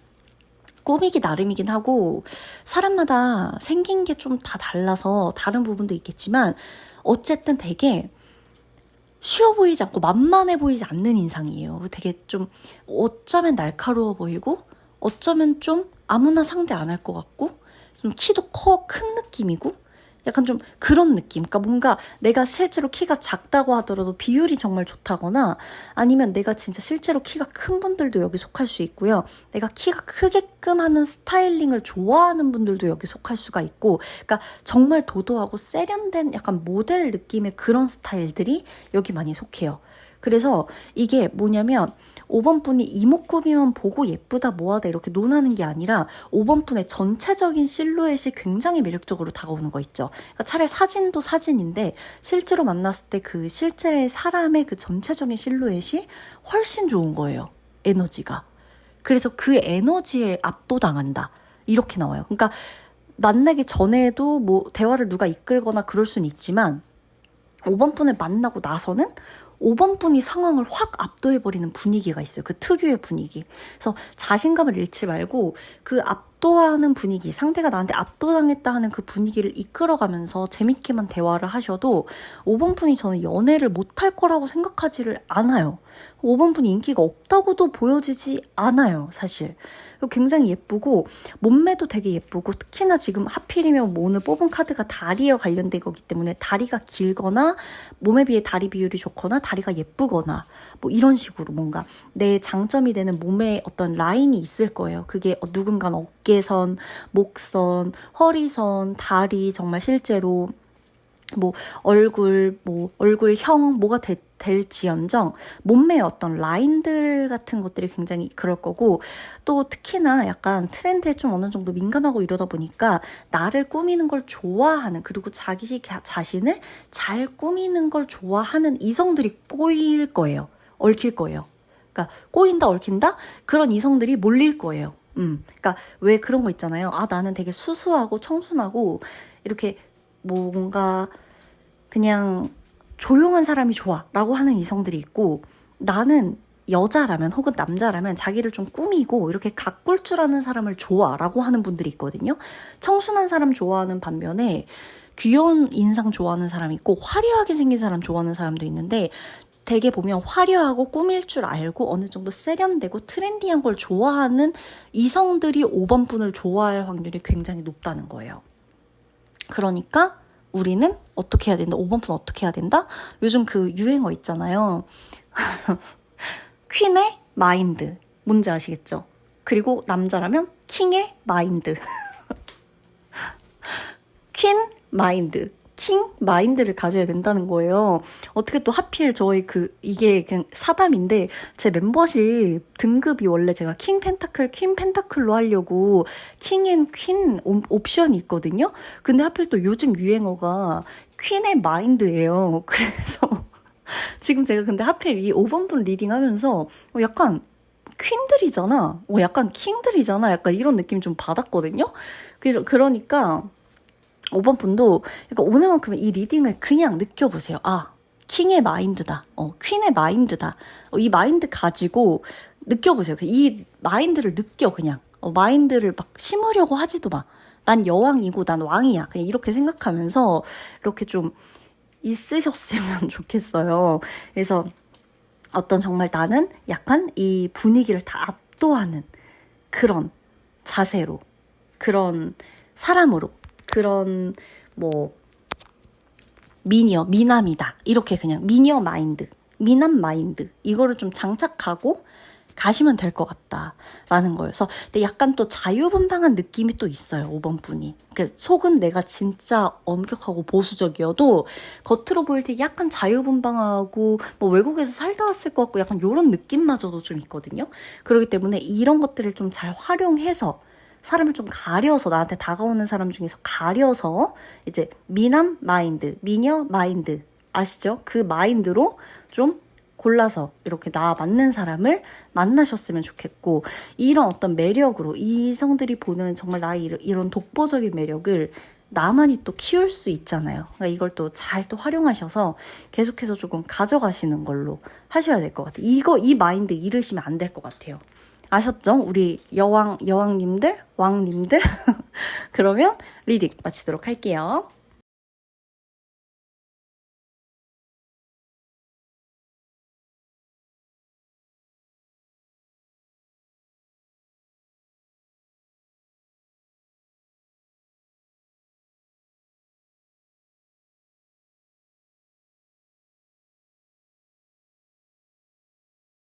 꾸미기 나름이긴 하고 사람마다 생긴 게 좀 다 달라서 다른 부분도 있겠지만 어쨌든 되게 쉬워 보이지 않고 만만해 보이지 않는 인상이에요. 되게 좀 어쩌면 날카로워 보이고 어쩌면 좀 아무나 상대 안 할 것 같고 좀 키도 큰 느낌이고 약간 좀 그런 느낌. 그러니까 뭔가 내가 실제로 키가 작다고 하더라도 비율이 정말 좋다거나, 아니면 내가 진짜 실제로 키가 큰 분들도 여기 속할 수 있고요. 내가 키가 크게끔 하는 스타일링을 좋아하는 분들도 여기 속할 수가 있고, 그러니까 정말 도도하고 세련된 약간 모델 느낌의 그런 스타일들이 여기 많이 속해요. 그래서 이게 뭐냐면 5번 분이 이목구비만 보고 예쁘다 뭐하다 이렇게 논하는 게 아니라 5번 분의 전체적인 실루엣이 굉장히 매력적으로 다가오는 거 있죠. 그러니까 차라리 사진도 사진인데 실제로 만났을 때 그 실제 사람의 그 전체적인 실루엣이 훨씬 좋은 거예요. 에너지가. 그래서 그 에너지에 압도당한다. 이렇게 나와요. 그러니까 만나기 전에도 뭐 대화를 누가 이끌거나 그럴 수는 있지만 5번 분을 만나고 나서는 5번 분이 상황을 확 압도해버리는 분위기가 있어요. 그 특유의 분위기. 그래서 자신감을 잃지 말고 그 압도하는 분위기, 상대가 나한테 압도당했다 하는 그 분위기를 이끌어가면서 재밌게만 대화를 하셔도 5번 분이 저는 연애를 못할 거라고 생각하지를 않아요. 5번 분이 인기가 없다고도 보여지지 않아요, 사실. 굉장히 예쁘고 몸매도 되게 예쁘고 특히나 지금 하필이면 뭐 오늘 뽑은 카드가 다리와 관련된 거기 때문에 다리가 길거나 몸에 비해 다리 비율이 좋거나 다리가 예쁘거나 뭐 이런 식으로 뭔가 내 장점이 되는 몸에 어떤 라인이 있을 거예요. 그게 누군가는 어깨선, 목선, 허리선, 다리 정말 실제로 뭐 얼굴형 뭐가 될지언정 몸매의 어떤 라인들 같은 것들이 굉장히 그럴 거고 또 특히나 약간 트렌드에 좀 어느 정도 민감하고 이러다 보니까 나를 꾸미는 걸 좋아하는 그리고 자기 자신을 잘 꾸미는 걸 좋아하는 이성들이 꼬일 거예요. 얽힐 거예요. 그러니까 꼬인다 얽힌다 그런 이성들이 몰릴 거예요. 그러니까 왜 그런 거 있잖아요. 아 나는 되게 수수하고 청순하고 이렇게 뭔가 그냥 조용한 사람이 좋아 라고 하는 이성들이 있고 나는 여자라면 혹은 남자라면 자기를 좀 꾸미고 이렇게 가꿀 줄 아는 사람을 좋아 라고 하는 분들이 있거든요. 청순한 사람 좋아하는 반면에 귀여운 인상 좋아하는 사람이 있고 화려하게 생긴 사람 좋아하는 사람도 있는데 되게 보면 화려하고 꾸밀 줄 알고 어느 정도 세련되고 트렌디한 걸 좋아하는 이성들이 5번 분을 좋아할 확률이 굉장히 높다는 거예요. 그러니까 우리는 어떻게 해야 된다? 5번 분 어떻게 해야 된다? 요즘 그 유행어 있잖아요. 퀸의 마인드. 뭔지 아시겠죠? 그리고 남자라면 킹의 마인드. 퀸 마인드. 킹 마인드를 가져야 된다는 거예요. 어떻게 또 하필 저희 이게 그냥 사담인데 제 멤버십 등급이 원래 제가 킹 펜타클로 하려고 킹 앤 퀸 옵션이 있거든요. 근데 하필 또 요즘 유행어가 퀸의 마인드예요. 그래서 지금 제가 근데 하필 이 5번 분 리딩 하면서 약간 퀸들이잖아. 약간 킹들이잖아. 약간 이런 느낌 좀 받았거든요. 그러니까 5번 분도 그러니까 오늘만큼은 이 리딩을 그냥 느껴보세요. 아, 킹의 마인드다. 퀸의 마인드다. 이 마인드 가지고 느껴보세요. 이 마인드를 느껴 그냥. 마인드를 막 심으려고 하지도 마. 난 여왕이고 난 왕이야. 그냥 이렇게 생각하면서 이렇게 좀 있으셨으면 좋겠어요. 그래서 어떤 정말 나는 약간 이 분위기를 다 압도하는 그런 자세로, 그런 사람으로, 그런 미남이다. 이렇게 그냥 미녀 마인드, 미남 마인드 이거를 좀 장착하고 가시면 될 것 같다라는 거예요. 그래서 근데 약간 또 자유분방한 느낌이 또 있어요. 5번 분이. 그러니까 속은 내가 진짜 엄격하고 보수적이어도 겉으로 보일 때 약간 자유분방하고 뭐 외국에서 살다 왔을 것 같고 약간 이런 느낌마저도 좀 있거든요. 그렇기 때문에 이런 것들을 좀 잘 활용해서 사람을 좀 가려서 나한테 다가오는 사람 중에서 가려서 이제 미남 마인드, 미녀 마인드 아시죠? 그 마인드로 좀 골라서 이렇게 나 맞는 사람을 만나셨으면 좋겠고 이런 어떤 매력으로 이성들이 보는 정말 나의 이런 독보적인 매력을 나만이 또 키울 수 있잖아요. 그러니까 이걸 또 잘 또 활용하셔서 계속해서 조금 가져가시는 걸로 하셔야 될 것 같아요. 이 마인드 잃으시면 안 될 것 같아요. 아셨죠? 우리 여왕님들, 왕님들? 그러면 리딩 마치도록 할게요.